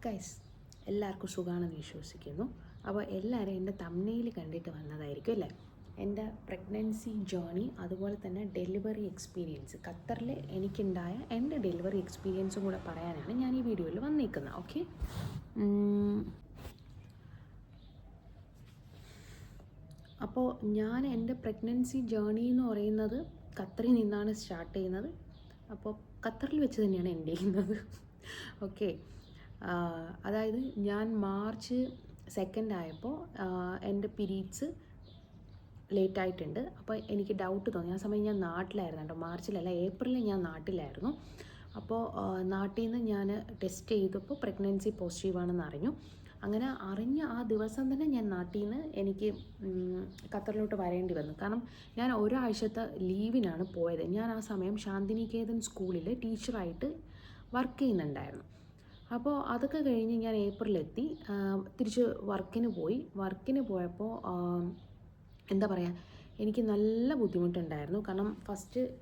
Guys എല്ലാവർക്കും സുഖമാണെന്ന് വിശ്വസിക്കുന്നു. അപ്പോൾ എല്ലാവരും എൻ്റെ തമ്നെയിൽ കണ്ടിട്ട് വന്നതായിരിക്കും അല്ലേ. എൻ്റെ പ്രഗ്നൻസി ജേർണി അതുപോലെ തന്നെ ഡെലിവറി എക്സ്പീരിയൻസ്, ഖത്തറിൽ എനിക്കുണ്ടായ എൻ്റെ ഡെലിവറി എക്സ്പീരിയൻസും കൂടെ പറയാനാണ് ഞാൻ ഈ വീഡിയോയിൽ വന്നിരിക്കുന്നത്. ഓക്കെ, അപ്പോൾ ഞാൻ എൻ്റെ പ്രഗ്നൻസി ജേർണി എന്ന് പറയുന്നത് ഖത്തറിൽ നിന്നാണ് സ്റ്റാർട്ട് ചെയ്യുന്നത്. അപ്പോൾ ഖത്തറിൽ വെച്ച് തന്നെയാണ് എൻ്റെ ചെയ്യുന്നത്. ഓക്കെ, അതായത് ഞാൻ മാർച്ച് 2 ആയപ്പോൾ എൻ്റെ പീരീഡ്സ് ലേറ്റായിട്ടുണ്ട്. അപ്പോൾ എനിക്ക് ഡൗട്ട് തോന്നി. ആ സമയം ഞാൻ നാട്ടിലായിരുന്നു കേട്ടോ, മാർച്ചിലല്ല ഏപ്രിലിൽ ഞാൻ നാട്ടിലായിരുന്നു. അപ്പോൾ നാട്ടിൽ നിന്ന് ഞാൻ ടെസ്റ്റ് ചെയ്തപ്പോൾ പ്രഗ്നൻസി പോസിറ്റീവാണെന്ന് അറിഞ്ഞു. അങ്ങനെ അറിഞ്ഞ ആ ദിവസം തന്നെ ഞാൻ നാട്ടിൽ നിന്ന് എനിക്ക് ഖത്തറിലോട്ട് വരേണ്ടി വന്നു. കാരണം ഞാൻ ഒരാഴ്ചത്തെ ലീവിനാണ് പോയത്. ഞാൻ ആ സമയം ശാന്തിനികേതൻ സ്കൂളിൽ ടീച്ചറായിട്ട് വർക്ക് ചെയ്യുന്നുണ്ടായിരുന്നു. അപ്പോൾ അതൊക്കെ കഴിഞ്ഞ് ഞാൻ ഏപ്രിലെത്തി തിരിച്ച് വർക്കിന് പോയപ്പോൾ എന്താ പറയുക, എനിക്ക് നല്ല ബുദ്ധിമുട്ടുണ്ടായിരുന്നു. കാരണം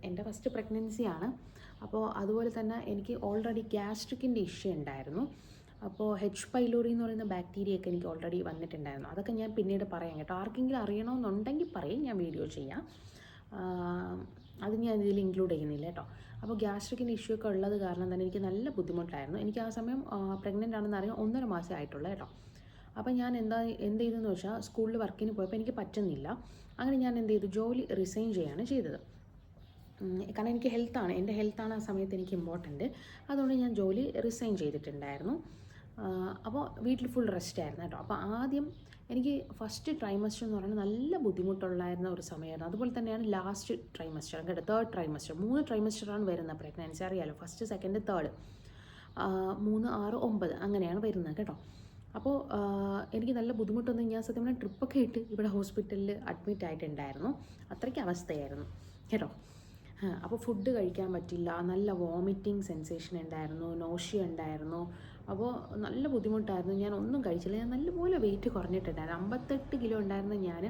എൻ്റെ ഫസ്റ്റ് പ്രഗ്നൻസിയാണ്. അപ്പോൾ അതുപോലെ തന്നെ എനിക്ക് ഓൾറെഡി ഗ്യാസ്ട്രിക്കിൻ്റെ ഇഷ്യൂ ഉണ്ടായിരുന്നു. അപ്പോൾ H. പൈലോറി എന്ന് പറയുന്ന ബാക്ടീരിയയൊക്കെ എനിക്ക് ഓൾറെഡി വന്നിട്ടുണ്ടായിരുന്നു. അതൊക്കെ ഞാൻ പിന്നീട് പറയാം കേട്ടോ. ആർക്കെങ്കിലും അറിയണമെന്നുണ്ടെങ്കിൽ പറയും, ഞാൻ വീഡിയോ ചെയ്യാം. അത് ഞാൻ ഇതിൽ ഇൻക്ലൂഡ് ചെയ്യുന്നില്ല കേട്ടോ. അപ്പോൾ ഗ്യാസ്ട്രിക്കിൻ്റെ ഇഷ്യൂ ഒക്കെ ഉള്ളത് കാരണം തന്നെ എനിക്ക് നല്ല ബുദ്ധിമുട്ടായിരുന്നു. എനിക്ക് ആ സമയം പ്രഗ്നൻ്റ് ആണെന്ന് അറിയാം 1.5 മാസമേ ആയിട്ടുള്ളൂ കേട്ടോ. അപ്പോൾ ഞാൻ എന്ത് ചെയ്തെന്ന് വെച്ചാൽ സ്കൂളിൽ വർക്കിന് പോയപ്പോൾ എനിക്ക് പറ്റുന്നില്ല. അങ്ങനെ ഞാൻ എന്ത് ചെയ്തു, ജോലി റിസൈൻ ചെയ്യുകയാണ് ചെയ്തത്. കാരണം എനിക്ക് എൻ്റെ ഹെൽത്താണ് ആ സമയത്ത് എനിക്ക് ഇമ്പോർട്ടൻറ്റ്. അതുകൊണ്ട് ഞാൻ ജോലി റിസൈൻ ചെയ്തിട്ടുണ്ടായിരുന്നു. അപ്പോൾ വീട്ടിൽ ഫുൾ റെസ്റ്റ് ആയിരുന്നു കേട്ടോ. അപ്പോൾ ആദ്യം എനിക്ക് ഫസ്റ്റ് ട്രൈമസ്റ്റർ എന്ന് പറയുന്നത് നല്ല ബുദ്ധിമുട്ടുള്ളായിരുന്ന ഒരു സമയമായിരുന്നു. അതുപോലെ തന്നെയാണ് ലാസ്റ്റ് ട്രൈമസ്റ്റർ കേട്ടോ, 3rd ട്രൈമസ്റ്റർ. 3 ട്രൈമസ്റ്ററാണ് വരുന്നത് പ്രഗ്നൻസി, അറിയാലോ. 1st, 2nd, 3rd, 3, 6, 9 അങ്ങനെയാണ് വരുന്നത് കേട്ടോ. അപ്പോൾ എനിക്ക് നല്ല ബുദ്ധിമുട്ടൊന്നും, ഞാൻ സത്യം പറഞ്ഞാൽ ട്രിപ്പൊക്കെ ഇട്ട് ഇവിടെ ഹോസ്പിറ്റലിൽ അഡ്മിറ്റ് ആയിട്ടുണ്ടായിരുന്നു. അത്രയ്ക്ക് അവസ്ഥയായിരുന്നു കേട്ടോ. അപ്പോൾ ഫുഡ് കഴിക്കാൻ പറ്റില്ല, നല്ല വോമിറ്റിംഗ് സെൻസേഷൻ ഉണ്ടായിരുന്നു, നോഷ്യ ഉണ്ടായിരുന്നു. അപ്പോൾ നല്ല ബുദ്ധിമുട്ടായിരുന്നു. ഞാൻ ഒന്നും കഴിച്ചില്ല. ഞാൻ നല്ലപോലെ വെയിറ്റ് കുറഞ്ഞിട്ടുണ്ടായിരുന്നു. 58 കിലോ ഉണ്ടായിരുന്ന ഞാൻ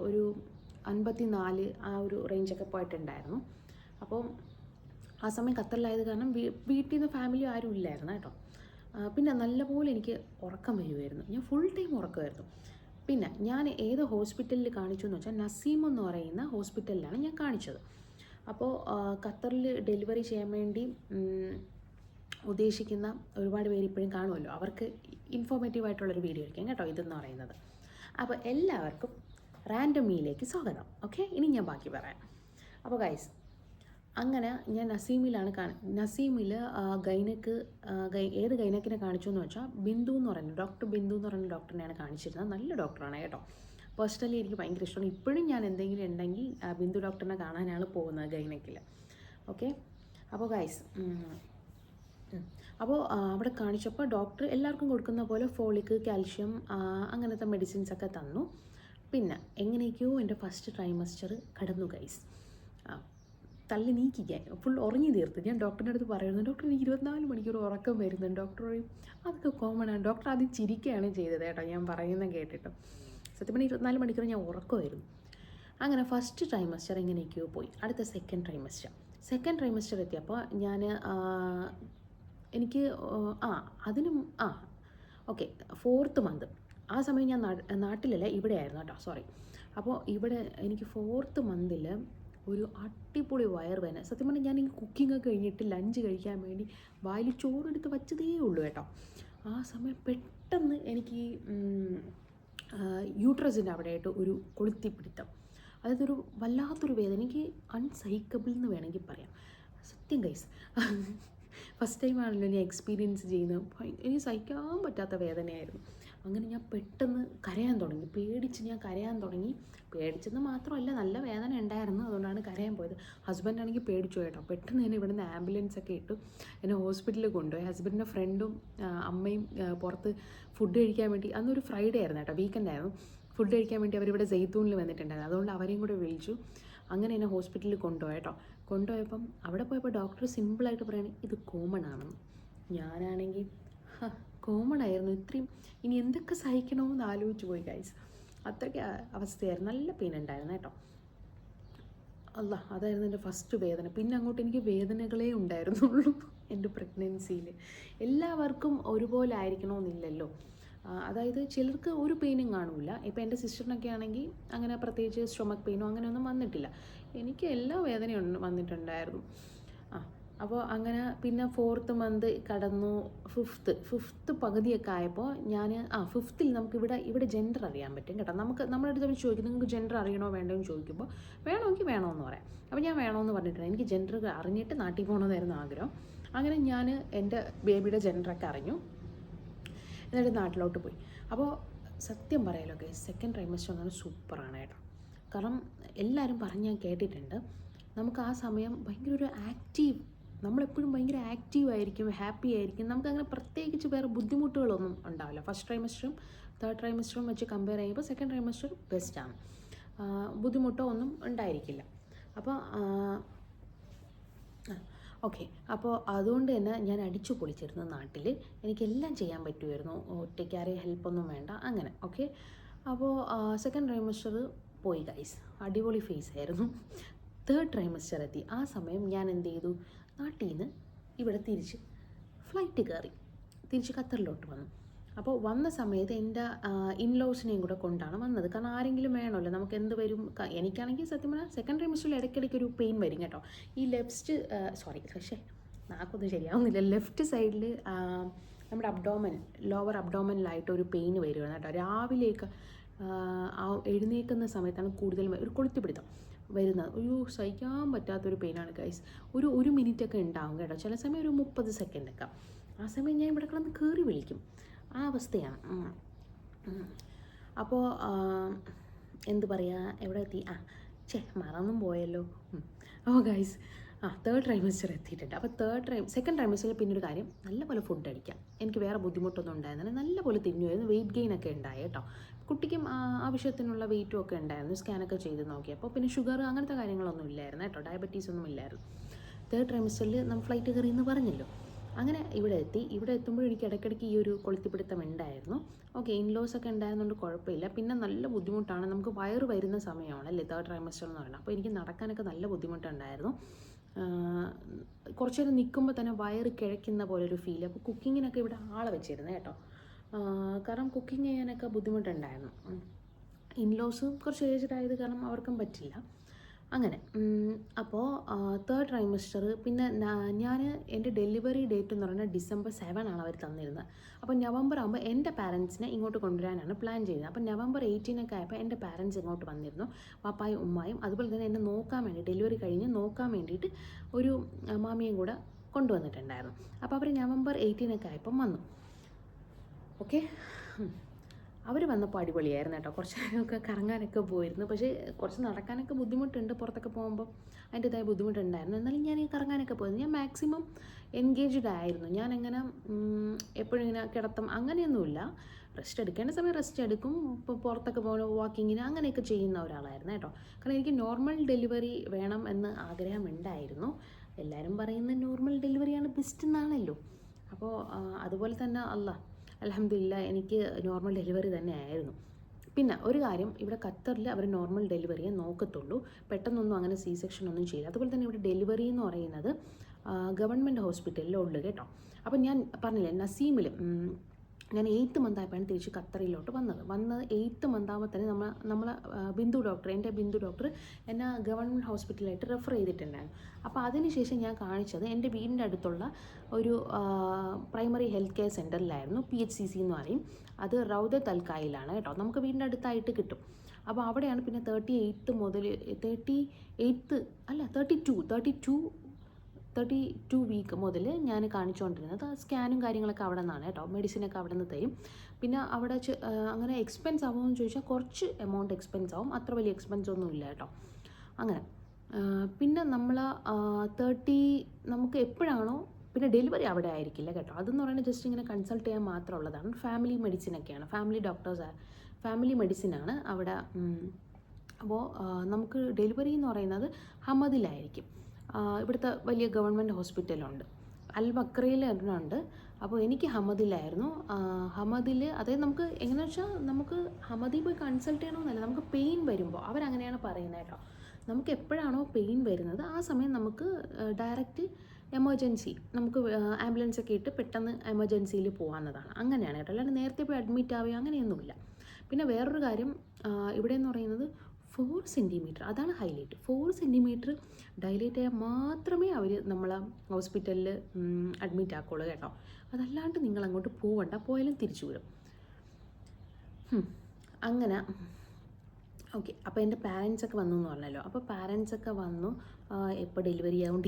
ഒരു 54 ആ ഒരു റേഞ്ചൊക്കെ പോയിട്ടുണ്ടായിരുന്നു. അപ്പോൾ ആ സമയം ഖത്തറിലായത് കാരണം വീട്ടിൽ നിന്ന് ഫാമിലി ആരും ഇല്ലായിരുന്നു കേട്ടോ. പിന്നെ നല്ലപോലെ എനിക്ക് ഉറക്കം വരുമായിരുന്നു. ഞാൻ ഫുൾ ടൈം ഉറക്കമായിരുന്നു. പിന്നെ ഞാൻ ഏത് ഹോസ്പിറ്റലിൽ കാണിച്ചു എന്ന് വെച്ചാൽ നസീം എന്ന് പറയുന്ന ഹോസ്പിറ്റലിലാണ് ഞാൻ കാണിച്ചത്. അപ്പോൾ ഖത്തറിൽ ഡെലിവറി ചെയ്യാൻ വേണ്ടി ഉദ്ദേശിക്കുന്ന ഒരുപാട് പേര് ഇപ്പോഴും കാണുമല്ലോ, അവർക്ക് ഇൻഫോർമേറ്റീവ് ആയിട്ടുള്ളൊരു വീഡിയോ ആയിരിക്കും കേട്ടോ ഇതെന്ന് പറയുന്നത്. അപ്പോൾ എല്ലാവർക്കും റാൻഡം മീയിലേക്ക് സ്വാഗതം. ഓക്കെ, ഇനി ഞാൻ ബാക്കി പറയാം. അപ്പോൾ ഗൈസ്, അങ്ങനെ ഞാൻ നസീമിൽ ഏത് ഗൈനക്കിനെ കാണിച്ചു എന്ന് വെച്ചാൽ ബിന്ദു എന്ന് പറയുന്നത്, ഡോക്ടർ ബിന്ദു എന്ന് പറയുന്ന ഡോക്ടറിനെയാണ് കാണിച്ചിരുന്നത്. നല്ല ഡോക്ടറാണ് കേട്ടോ. പേഴ്സണലി എനിക്ക് ഭയങ്കര ഇഷ്ടമാണ്. ഇപ്പോഴും ഞാൻ എന്തെങ്കിലും ഉണ്ടെങ്കിൽ ബിന്ദു ഡോക്ടറിനെ കാണാനാണ് പോകുന്നത് ഗൈനക്കിൽ. ഓക്കെ, അപ്പോൾ ഗൈസ്, അപ്പോൾ അവിടെ കാണിച്ചപ്പോൾ ഡോക്ടർ എല്ലാവർക്കും കൊടുക്കുന്ന പോലെ ഫോളിക്, കാൽഷ്യം അങ്ങനത്തെ മെഡിസിൻസ് ഒക്കെ തന്നു. പിന്നെ എങ്ങനെയൊക്കെയോ എൻ്റെ ഫസ്റ്റ് ട്രൈമസ്റ്റർ കടന്നു ഗൈസ്. തള്ളി നീക്കിക്കാൻ ഫുൾ ഉറങ്ങി തീർത്ത്. ഞാൻ ഡോക്ടറിൻ്റെ അടുത്ത് പറയുന്നു, ഡോക്ടർ എനിക്ക് 24 മണിക്കൂർ ഉറക്കം വരുന്നുണ്ട്. ഡോക്ടർ പറയും അതൊക്കെ കോമൺ ആണ്. ഡോക്ടർ ആദ്യം ചിരിക്കുകയാണ് ചെയ്തത് കേട്ടോ, ഞാൻ പറയുന്നത് കേട്ടിട്ട്. സത്യം പറഞ്ഞാൽ 24 മണിക്കൂർ ഞാൻ ഉറക്കമായിരുന്നു. അങ്ങനെ ഫസ്റ്റ് ട്രൈമസ്റ്റർ എങ്ങനെയൊക്കെയോ പോയി. അടുത്ത സെക്കൻഡ് ട്രൈമസ്റ്റർ എത്തിയപ്പോൾ ഞാൻ എനിക്ക് ഓക്കെ 4th മന്ത്. ആ സമയം ഞാൻ നാട്ടിലല്ല, ഇവിടെ ആയിരുന്നു കേട്ടോ, സോറി. അപ്പോൾ ഇവിടെ എനിക്ക് 4th മന്തിൽ ഒരു അടിപൊളി വയറുവേദന. സത്യം പറഞ്ഞാൽ ഞാൻ ഈ കുക്കിംഗ് ഒക്കെ കഴിഞ്ഞിട്ട് ലഞ്ച് കഴിക്കാൻ വേണ്ടി വായിൽ ചോറെടുത്ത് വച്ചതേ ഉള്ളൂ കേട്ടോ. ആ സമയം പെട്ടെന്ന് എനിക്ക് യൂട്രസിൻ്റെ അവിടെയായിട്ട് ഒരു കൊളുത്തിപ്പിടുത്തം, അതായത് ഒരു വല്ലാത്തൊരു വേദന. എനിക്ക് അൺസഹിക്കബിൾ എന്ന് വേണമെങ്കിൽ പറയാം. സത്യം ഗൈസ്, ഫസ്റ്റ് ടൈമാണല്ലോ ഞാൻ എക്സ്പീരിയൻസ് ചെയ്യുന്നത്. എനിക്ക് സഹിക്കാൻ പറ്റാത്ത വേദനയായിരുന്നു. അങ്ങനെ ഞാൻ പെട്ടെന്ന് കരയാൻ തുടങ്ങി. ഞാൻ കരയാൻ തുടങ്ങി. പേടിച്ചെന്ന് മാത്രമല്ല, നല്ല വേദന ഉണ്ടായിരുന്നു, അതുകൊണ്ടാണ് കരയാൻ പോയത്. ഹസ്ബൻഡാണെങ്കിൽ പേടിച്ചു കേട്ടോ. പെട്ടെന്ന് തന്നെ ഇവിടുന്ന് ആംബുലൻസൊക്കെ ഇട്ടു എന്നെ ഹോസ്പിറ്റലിൽ കൊണ്ടുപോയി. ഹസ്ബൻഡിൻ്റെ ഫ്രണ്ടും അമ്മയും പുറത്ത് ഫുഡ് കഴിക്കാൻ വേണ്ടി, അന്നൊരു ഫ്രൈഡേ ആയിരുന്നു കേട്ടോ, വീക്കെൻഡ് ആയിരുന്നു. ഫുഡ് കഴിക്കാൻ വേണ്ടി അവരിവിടെ ജെയ്ത്തൂണിൽ വന്നിട്ടുണ്ടായിരുന്നു. അതുകൊണ്ട് അവരെയും കൂടെ വിളിച്ചു. അങ്ങനെ എന്നെ ഹോസ്പിറ്റലിൽ കൊണ്ടുപോയി കേട്ടോ. കൊണ്ടുപോയപ്പം അവിടെ പോയപ്പോൾ ഡോക്ടർ സിമ്പിളായിട്ട് പറയുകയാണ്, ഇത് കോമൺ ആണെന്ന്. ഞാനാണെങ്കിൽ കോമൺ ആയിരുന്നു, ഇത്രയും ഇനി എന്തൊക്കെ സഹിക്കണമെന്ന് ആലോചിച്ച് പോയി ഗൈസ്. അത്രയ്ക്ക് അവസ്ഥയായിരുന്നു. നല്ല പെയിൻ ഉണ്ടായിരുന്നു കേട്ടോ. അല്ല അതായിരുന്നു എൻ്റെ ഫസ്റ്റ് വേദന. പിന്നെ അങ്ങോട്ട് എനിക്ക് വേദനകളേ ഉണ്ടായിരുന്നുള്ളൂ എൻ്റെ പ്രഗ്നൻസിയിൽ. എല്ലാവർക്കും ഒരുപോലെ ആയിരിക്കണമെന്നില്ലല്ലോ. അതായത് ചിലർക്ക് ഒരു പെയിനും കാണില്ല. ഇപ്പോൾ എൻ്റെ സിസ്റ്ററിനൊക്കെ ആണെങ്കിൽ അങ്ങനെ പ്രത്യേകിച്ച് സ്റ്റൊമക്ക് പെയിനോ അങ്ങനെയൊന്നും വന്നിട്ടില്ല. എനിക്ക് എല്ലാ വേദനയും വന്നിട്ടുണ്ടായിരുന്നു. അപ്പോൾ അങ്ങനെ പിന്നെ 4th മന്ത് കടന്നു. ഫിഫ്ത്ത് പകുതിയൊക്കെ ആയപ്പോൾ ഞാൻ ഫിഫ്ത്തിൽ നമുക്ക് ഇവിടെ ജെൻഡർ അറിയാൻ പറ്റും കേട്ടോ. നമ്മുടെ അടുത്ത് അവർ ചോദിക്കും നിങ്ങൾക്ക് ജെൻഡർ അറിയണോ വേണ്ടോ എന്ന് ചോദിക്കുമ്പോൾ വേണമെങ്കിൽ വേണമെന്ന് പറയാം. അപ്പോൾ ഞാൻ വേണമെന്ന് പറഞ്ഞിട്ടുണ്ട്. എനിക്ക് ജെൻഡർ അറിഞ്ഞിട്ട് നാട്ടിൽ പോകണമെന്നായിരുന്നു ആഗ്രഹം. അങ്ങനെ ഞാൻ എൻ്റെ ബേബിയുടെ ജെൻഡറൊക്കെ അറിഞ്ഞു. എന്നിട്ട് നാട്ടിലോട്ട് പോയി. അപ്പോൾ സത്യം പറയാലോ ഗൈസ്, സെക്കൻഡ് ട്രൈമസ്റ്റർ എന്ന് പറഞ്ഞാൽ സൂപ്പറാണ് കേട്ടോ. കാരണം എല്ലാവരും പറഞ്ഞ് ഞാൻ കേട്ടിട്ടുണ്ട്, നമുക്ക് ആ സമയം ഭയങ്കര ഒരു നമ്മളെപ്പോഴും ഭയങ്കര ആക്റ്റീവായിരിക്കും, ഹാപ്പി ആയിരിക്കും. നമുക്കങ്ങനെ പ്രത്യേകിച്ച് വേറെ ബുദ്ധിമുട്ടുകളൊന്നും ഉണ്ടാവില്ല. ഫസ്റ്റ് ട്രൈമസ്റ്ററും 3rd ട്രൈമസ്റ്ററും വെച്ച് കമ്പയർ ചെയ്യുമ്പോൾ സെക്കൻഡ് ട്രൈമസ്റ്റർ ബെസ്റ്റാണ്. ബുദ്ധിമുട്ടോ ഒന്നും ഉണ്ടായിരിക്കില്ല. അപ്പോൾ ഓക്കെ. അപ്പോൾ അതുകൊണ്ട് തന്നെ ഞാൻ അടിച്ചു പൊളിച്ചിരുന്നു നാട്ടിൽ. എനിക്കെല്ലാം ചെയ്യാൻ പറ്റുമായിരുന്നു, ഒറ്റയ്ക്ക് ആരെയും ഹെൽപ്പൊന്നും വേണ്ട, അങ്ങനെ. ഓക്കെ. അപ്പോൾ സെക്കൻഡ് ട്രൈമസ്റ്റർ പോയി ഗൈസ്, അടിപൊളി ഫേസ് ആയിരുന്നു. 3rd ട്രൈമസ്റ്റർ എത്തി. ആ സമയം ഞാൻ എന്ത് ചെയ്തു, നാട്ടിൽ നിന്ന് ഇവിടെ ഫ്ലൈറ്റ് കയറി തിരിച്ച് ഖത്തറിലോട്ട് വന്നു. അപ്പോൾ വന്ന സമയത്ത് എൻ്റെ ഇൻലോസിനെയും കൂടെ കൊണ്ടാണ് വന്നത്. കാരണം ആരെങ്കിലും വേണമല്ലോ, നമുക്ക് എന്ത് വരും. എനിക്കാണെങ്കിൽ സത്യം പറഞ്ഞാൽ സെക്കൻഡ് ട്രൈമസ്റ്ററിൽ ഇടയ്ക്കിടയ്ക്ക് ഒരു പെയിൻ വരും കേട്ടോ. ഈ നാക്കൊന്നും ശരിയാവുന്നില്ല. ലെഫ്റ്റ് സൈഡിൽ നമ്മുടെ ലോവർ അബ്ഡോമനിലായിട്ട് ഒരു പെയിൻ വരുവാണ് കേട്ടോ. രാവിലെയൊക്കെ എഴുന്നേൽക്കുന്ന സമയത്താണ് കൂടുതൽ ഒരു കൊളുത്തിപ്പിടുത്തം വരുന്നത്. സഹിക്കാൻ പറ്റാത്തൊരു പെയിനാണ് ഗൈസ്. ഒരു മിനിറ്റൊക്കെ ഉണ്ടാവും കേട്ടോ, ചില സമയം ഒരു 30 സെക്കൻഡൊക്കെ. ആ സമയം ഞാൻ ഇവിടെ കിടന്ന് കയറി വിളിക്കും, ആ അവസ്ഥയാണ്. അപ്പോൾ എന്ത് പറയുക, എവിടെ എത്തി, മറന്നും പോയല്ലോ. അപ്പോൾ ഗൈസ് 3rd ട്രൈമസ്റ്റർ എത്തിയിട്ടുണ്ട്. അപ്പോൾ സെക്കൻഡ് ട്രൈമസ്റ്ററിൽ പിന്നെ ഒരു കാര്യം, നല്ലപോലെ ഫുഡ് അടിക്കാം. എനിക്ക് വേറെ ബുദ്ധിമുട്ടൊന്നും ഉണ്ടായിരുന്നില്ല, നല്ലപോലെ തിന്നുമായിരുന്നു. വെയിറ്റ് ഗെയിൻ ഒക്കെ ഉണ്ടായി കേട്ടോ. കുട്ടിക്കും ആവശ്യത്തിനുള്ള വെയിറ്റും ഒക്കെ ഉണ്ടായിരുന്നു. സ്കാനൊക്കെ ചെയ്ത് നോക്കിയപ്പോൾ പിന്നെ ഷുഗർ അങ്ങനത്തെ കാര്യങ്ങളൊന്നും ഇല്ലായിരുന്നു കേട്ടോ, ഡയബറ്റീസ് ഒന്നും ഇല്ലായിരുന്നു. 3rd ട്രൈമസ്റ്ററിൽ നമ്മൾ ഫ്ലൈറ്റ് കയറി എന്ന് പറഞ്ഞല്ലോ. അങ്ങനെ ഇവിടെ എത്തുമ്പോഴും എനിക്ക് ഇടയ്ക്കിടയ്ക്ക് ഈ ഒരു കൊളുത്തിപ്പിടുത്തം ഉണ്ടായിരുന്നു. ഓക്കെ, ഇൻലോസ് ഒക്കെ ഉണ്ടായിരുന്നുകൊണ്ട് കുഴപ്പമില്ല. പിന്നെ നല്ല ബുദ്ധിമുട്ടാണ്, നമുക്ക് വയറ് വരുന്ന സമയമാണ് അല്ലേ 3rd ട്രൈമസ്റ്റർ എന്ന് പറയുന്നത്. അപ്പോൾ എനിക്ക് നടക്കാനൊക്കെ നല്ല ബുദ്ധിമുട്ടുണ്ടായിരുന്നു. കുറച്ച് നേരം നിൽക്കുമ്പോൾ തന്നെ വയറ് കിഴയ്ക്കുന്ന പോലൊരു ഫീൽ. അപ്പോൾ കുക്കിങ്ങിനൊക്കെ ഇവിടെ ആളെ വെച്ചിരുന്നു കേട്ടോ. കാരണം കുക്കിംഗ് ചെയ്യാനൊക്കെ ബുദ്ധിമുട്ടുണ്ടായിരുന്നു. ഇൻലോസ് കുറച്ച് ഏജ്ഡ് ആയത് കാരണം അവർക്കും പറ്റില്ല, അങ്ങനെ. അപ്പോൾ 3rd ട്രൈമസ്റ്റർ പിന്നെ ഞാൻ എൻ്റെ ഡെലിവറി ഡേറ്റ് എന്ന് പറയുന്നത് December 7 ആണ് അവർ തന്നിരുന്നത്. അപ്പോൾ നവംബർ ആകുമ്പോൾ എൻ്റെ പാരൻസിനെ ഇങ്ങോട്ട് കൊണ്ടുവരാനാണ് പ്ലാൻ ചെയ്യുന്നത്. അപ്പോൾ November 18 ആയപ്പോൾ എൻ്റെ പാരൻസ് ഇങ്ങോട്ട് വന്നിരുന്നു, പാപ്പായും ഉമ്മായും. അതുപോലെ തന്നെ എന്നെ നോക്കാൻ വേണ്ടി, ഡെലിവറി കഴിഞ്ഞ് നോക്കാൻ വേണ്ടിയിട്ട് ഒരു മാമിയും കൂടെ കൊണ്ടുവന്നിട്ടുണ്ടായിരുന്നു. അപ്പോൾ അവർ November 18 ആയപ്പം വന്നു. ഓക്കെ, അവർ വന്നപ്പോൾ അടിപൊളിയായിരുന്നു കേട്ടോ. കുറച്ചൊക്കെ കറങ്ങാനൊക്കെ പോയിരുന്നു. പക്ഷേ കുറച്ച് നടക്കാനൊക്കെ ബുദ്ധിമുട്ടുണ്ട്, പുറത്തൊക്കെ പോകുമ്പോൾ അതിൻ്റെതായ ബുദ്ധിമുട്ടുണ്ടായിരുന്നു. എന്നാലും ഞാൻ ഈ കറങ്ങാനൊക്കെ പോയിരുന്നു. ഞാൻ മാക്സിമം എൻഗേജ്ഡ് ആയിരുന്നു. ഞാനങ്ങനെ എപ്പോഴും ഇങ്ങനെ കിടത്തം അങ്ങനെയൊന്നുമില്ല. റെസ്റ്റ് എടുക്കേണ്ട സമയം റെസ്റ്റ് എടുക്കും. ഇപ്പോൾ പുറത്തൊക്കെ പോകുന്ന വാക്കിങ്ങിന് അങ്ങനെയൊക്കെ ചെയ്യുന്ന ഒരാളായിരുന്നു കേട്ടോ. കാരണം എനിക്ക് നോർമൽ ഡെലിവറി വേണം എന്ന് ആഗ്രഹമുണ്ടായിരുന്നു. എല്ലാവരും പറയുന്ന നോർമൽ ഡെലിവറിയാണ് ബെസ്റ്റ് എന്നാണല്ലോ. അപ്പോൾ അതുപോലെ തന്നെ അൽഹംദുലില്ലാ എനിക്ക് നോർമൽ ഡെലിവറി തന്നെ ആയിരുന്നു. പിന്നെ ഒരു കാര്യം, ഇവിടെ ഖത്തറിൽ അവർ നോർമൽ ഡെലിവറിയെ നോക്കത്തുള്ളൂ, പെട്ടെന്നൊന്നും അങ്ങനെ സെക്ഷൻ ഒന്നും ചെയ്യില്ല. അതുപോലെ തന്നെ ഇവിടെ ഡെലിവറി എന്ന് പറയുന്നത് ഗവൺമെൻറ് ഹോസ്പിറ്റലിലുള്ളൂ കേട്ടോ. അപ്പം ഞാൻ പറഞ്ഞില്ലേ, നസീമിൽ ഞാൻ 8th മന്ത് ആയപ്പോഴാണ് തിരിച്ച് ഖത്തറിലോട്ട് വന്നത്. 8th മന്ത് ആകുമ്പോൾ തന്നെ നമ്മളെ എൻ്റെ ബിന്ദു ഡോക്ടർ എന്നെ ഗവൺമെൻറ് ഹോസ്പിറ്റലായിട്ട് റെഫർ ചെയ്തിട്ടുണ്ടായിരുന്നു. അപ്പോൾ അതിനുശേഷം ഞാൻ കാണിച്ചത് എൻ്റെ വീടിൻ്റെ അടുത്തുള്ള ഒരു പ്രൈമറി ഹെൽത്ത് കെയർ സെൻറ്ററിലായിരുന്നു, PHCC എന്ന് പറയും. അത് റൗദത്ത് അൽ ഖായിലാണ് കേട്ടോ, നമുക്ക് വീടിൻ്റെ അടുത്തായിട്ട് കിട്ടും. അപ്പോൾ അവിടെയാണ് പിന്നെ 32 വീക്ക് മുതൽ ഞാൻ കാണിച്ചുകൊണ്ടിരുന്നത്. സ്കാനും കാര്യങ്ങളൊക്കെ അവിടെ നിന്നാണ് കേട്ടോ, മെഡിസിനൊക്കെ അവിടെ നിന്ന് തരും. പിന്നെ അവിടെ അങ്ങനെ എക്സ്പെൻസ് ആവുമെന്ന് ചോദിച്ചാൽ കുറച്ച് എമൗണ്ട് എക്സ്പെൻസ് ആവും, അത്ര വലിയ എക്സ്പെൻസ് ഒന്നും ഇല്ല കേട്ടോ. അങ്ങനെ പിന്നെ നമുക്ക് എപ്പോഴാണോ, പിന്നെ ഡെലിവറി അവിടെ ആയിരിക്കില്ല കേട്ടോ. അതെന്ന് പറയുന്നത് ജസ്റ്റ് ഇങ്ങനെ കൺസൾട്ട് ചെയ്യാൻ മാത്രമുള്ളതാണ്. ഫാമിലി മെഡിസിനൊക്കെയാണ്, ഫാമിലി മെഡിസിനാണ് അവിടെ. അപ്പോൾ നമുക്ക് ഡെലിവറി എന്ന് പറയുന്നത് ഹമദിലായിരിക്കും. ഇവിടുത്തെ വലിയ ഗവൺമെൻറ് ഹോസ്പിറ്റലുണ്ട്, അൽ ബക്രയിൽ ഒരെണ്ണമുണ്ട്. അപ്പോൾ എനിക്ക് ഹമദിലായിരുന്നു. അതായത് നമുക്ക് എങ്ങനെയാണെന്ന് വെച്ചാൽ നമുക്ക് ഹമദിൽ പോയി കൺസൾട്ട് ചെയ്യണമെന്നല്ല, നമുക്ക് പെയിൻ വരുമ്പോൾ അവരങ്ങനെയാണ് പറയുന്നത് കേട്ടോ. നമുക്ക് എപ്പോഴാണോ പെയിൻ വരുന്നത് ആ സമയം നമുക്ക് ഡയറക്റ്റ് എമർജൻസി നമുക്ക് ആംബുലൻസൊക്കെ ഇട്ട് പെട്ടെന്ന് എമർജൻസിയിൽ പോകാവുന്നതാണ്. അങ്ങനെയാണ് കേട്ടോ, അല്ലാണ്ട് നേരത്തെ പോയി അഡ്മിറ്റ് ആവുക അങ്ങനെയൊന്നുമില്ല. പിന്നെ വേറൊരു കാര്യം ഇവിടെ എന്ന് പറയുന്നത് 4 സെൻറ്റിമീറ്റർ, അതാണ് ഹൈലൈറ്റ്. 4 സെൻറ്റിമീറ്റർ ഡൈലേറ്റ് ആയാൽ മാത്രമേ അവർ നമ്മളെ ഹോസ്പിറ്റലിൽ അഡ്മിറ്റ് ആക്കുള്ളൂ കേട്ടോ. അതല്ലാണ്ട് നിങ്ങൾ അങ്ങോട്ട് പോവണ്ട, പോയാലും തിരിച്ചു വരും. അങ്ങനെ ഓക്കെ. അപ്പോൾ എൻ്റെ പാരൻസൊക്കെ വന്നു എന്ന് പറഞ്ഞല്ലോ. അപ്പോൾ പാരൻസൊക്കെ വന്നു, എപ്പോൾ ഡെലിവറി ആവും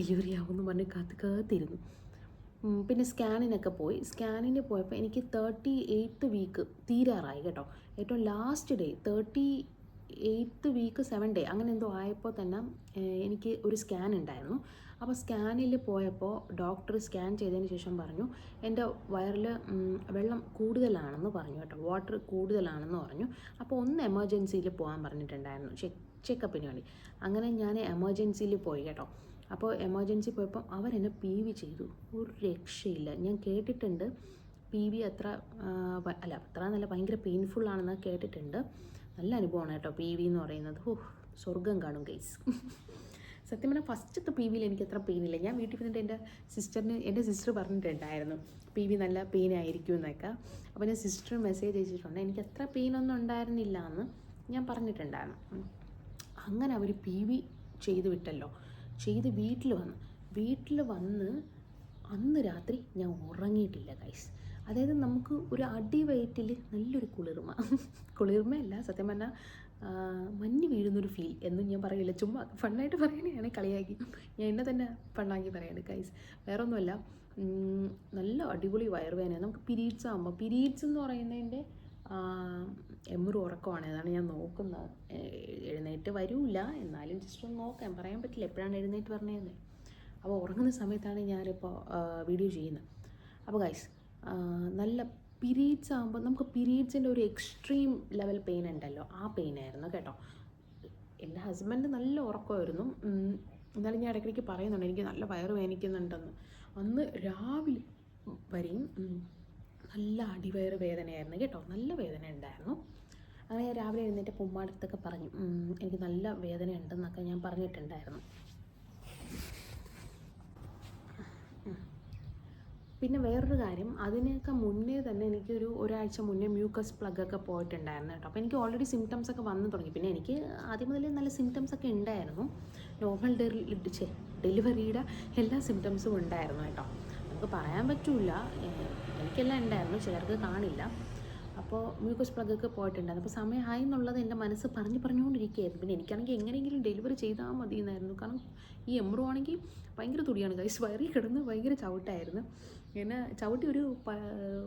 എന്ന് പറഞ്ഞ് കാത്തിരുന്നു. പിന്നെ സ്കാനിനൊക്കെ പോയി. സ്കാനിന് പോയപ്പോൾ എനിക്ക് 38th വീക്ക് തീരാറായി കേട്ടോ. ഏറ്റവും last day 38th week 7 day അങ്ങനെ എന്തോ ആയപ്പോൾ തന്നെ എനിക്ക് ഒരു സ്കാൻ ഉണ്ടായിരുന്നു. അപ്പോൾ സ്കാനിൽ പോയപ്പോൾ ഡോക്ടർ സ്കാൻ ചെയ്തതിന് ശേഷം പറഞ്ഞു എൻ്റെ വയറിൽ വെള്ളം കൂടുതലാണെന്ന് പറഞ്ഞു കേട്ടോ, വാട്ടർ കൂടുതലാണെന്ന് പറഞ്ഞു. അപ്പോൾ ഒന്ന് എമർജൻസിയിൽ പോകാൻ പറഞ്ഞിട്ടുണ്ടായിരുന്നു ചെക്കപ്പിന് വേണ്ടി. അങ്ങനെ ഞാൻ എമർജൻസിയിൽ പോയി കേട്ടോ. അപ്പോൾ എമർജൻസി പോയപ്പോൾ അവരെന്നെ PV ചെയ്തു. ഒരു രക്ഷയില്ല. ഞാൻ കേട്ടിട്ടുണ്ട് PV അത്ര നല്ല ഭയങ്കര പെയിൻഫുള്ളാണെന്ന് കേട്ടിട്ടുണ്ട്. നല്ല അനുഭവമാണ് കേട്ടോ PV എന്ന് പറയുന്നത്. സ്വർഗം കാണും ഗൈസ്. സത്യം പറഞ്ഞാൽ ഫസ്റ്റത്തെ PVയിൽ എനിക്ക് അത്ര പെയിനില്ല. ഞാൻ വീട്ടിൽ വന്നിട്ട് എൻ്റെ സിസ്റ്റർ പറഞ്ഞിട്ടുണ്ടായിരുന്നു PV നല്ല പെയിൻ ആയിരിക്കും എന്നൊക്കെ. അപ്പോൾ ഞാൻ സിസ്റ്റർ മെസ്സേജ് അയച്ചിട്ടുണ്ട്, എനിക്ക് അത്ര പെയിനൊന്നും ഉണ്ടായിരുന്നില്ല എന്ന് ഞാൻ പറഞ്ഞിട്ടുണ്ടായിരുന്നു. അങ്ങനെ അവർ PV ചെയ്ത് വിട്ടല്ലോ. ചെയ്ത് വീട്ടിൽ വന്ന് അന്ന് രാത്രി ഞാൻ ഉറങ്ങിയിട്ടില്ല ഗൈസ്. അതായത് നമുക്ക് ഒരു അടിവയറ്റിൽ നല്ലൊരു കുളിർമയല്ല, സത്യം പറഞ്ഞാൽ മഞ്ഞ് വീഴുന്നൊരു ഫീൽ എന്നും ഞാൻ പറയില്ല, ചുമ്മാ ഫണ്ണായിട്ട് പറയണതാണ്, കളിയാക്കി ഞാൻ എന്നെ തന്നെ ഫണ്ണാക്കി പറയാണ് ഗൈസ്. വേറെ ഒന്നുമല്ല, നല്ല അടിപൊളി വയറുവേദന. നമുക്ക് പീരീഡ്സ് ആകുമ്പോൾ, പീരീഡ്സ് എന്ന് പറയുന്നതിൻ്റെ എമ്മൊരു ഉറക്കമാണ്. അതാണ് ഞാൻ നോക്കുന്നത്. എഴുന്നേറ്റ് വരില്ല, എന്നാലും ജസ്റ്റ് ഒന്ന് നോക്കാം, പറയാൻ പറ്റില്ല എപ്പോഴാണ് എഴുന്നേറ്റ് പറഞ്ഞതെന്ന്. അപ്പോൾ ഉറങ്ങുന്ന സമയത്താണ് ഞാനിപ്പോൾ വീഡിയോ ചെയ്യുന്നത്. അപ്പോൾ ഗൈസ് നല്ല പീരീഡ്സ് ആകുമ്പോൾ നമുക്ക് പീരീഡ്സിൻ്റെ ഒരു എക്സ്ട്രീം ലെവൽ പെയിൻ ഉണ്ടല്ലോ, ആ പെയിനായിരുന്നു കേട്ടോ. എൻ്റെ ഹസ്ബൻഡ് നല്ല ഉറക്കമായിരുന്നു, എന്നാലും ഞാൻ ഇടയ്ക്കിടയ്ക്ക് പറയുന്നുണ്ട് എനിക്ക് നല്ല വയറ് വേദനിക്കുന്നുണ്ടെന്ന്. അന്ന് രാവിലെ വരെയും നല്ല അടിവയറ് വേദനയായിരുന്നു കേട്ടോ, നല്ല വേദന ഉണ്ടായിരുന്നു. അങ്ങനെ രാവിലെ എഴുന്നേറ്റ് ഉമ്മാടത്തൊക്കെ പറഞ്ഞു എനിക്ക് നല്ല വേദന ഉണ്ടെന്നൊക്കെ ഞാൻ പറഞ്ഞിട്ടുണ്ടായിരുന്നു. പിന്നെ വേറൊരു കാര്യം, അതിനൊക്കെ മുന്നേ തന്നെ എനിക്കൊരു ഒരാഴ്ച മുന്നേ മ്യൂക്കസ് പ്ലഗൊക്കെ പോയിട്ടുണ്ടായിരുന്നു കേട്ടോ. അപ്പോൾ എനിക്ക് ഓൾറെഡി സിംറ്റംസ് ഒക്കെ വന്നു തുടങ്ങി. പിന്നെ എനിക്ക് ആദ്യം മുതലേ നല്ല സിംറ്റംസ് ഒക്കെ ഉണ്ടായിരുന്നു. നോർമൽ ഡെലിവറിയുടെ എല്ലാ സിംറ്റംസും ഉണ്ടായിരുന്നു കേട്ടോ. നമുക്ക് പറയാൻ പറ്റില്ല, എനിക്കെല്ലാം ഉണ്ടായിരുന്നു, ചിലർക്ക് കാണില്ല. അപ്പോൾ മ്യൂക്കസ് പ്ലഗൊക്കെ പോയിട്ടുണ്ടായിരുന്നു. അപ്പോൾ സമയമായി എന്നുള്ളത് എൻ്റെ മനസ്സ് പറഞ്ഞുകൊണ്ടിരിക്കുകയായിരുന്നു. പിന്നെ എനിക്കാണെങ്കിൽ എങ്ങനെയെങ്കിലും ഡെലിവറി ചെയ്താൽ മതി എന്നായിരുന്നു. കാരണം ഈ എംബ്രോ ആണെങ്കിൽ ഭയങ്കര തുടിയാണ് ഗൈസ്, വയറിൽ കിടന്ന് ഭയങ്കര ചവിട്ടായിരുന്നു. എന്നെ ചവിട്ടി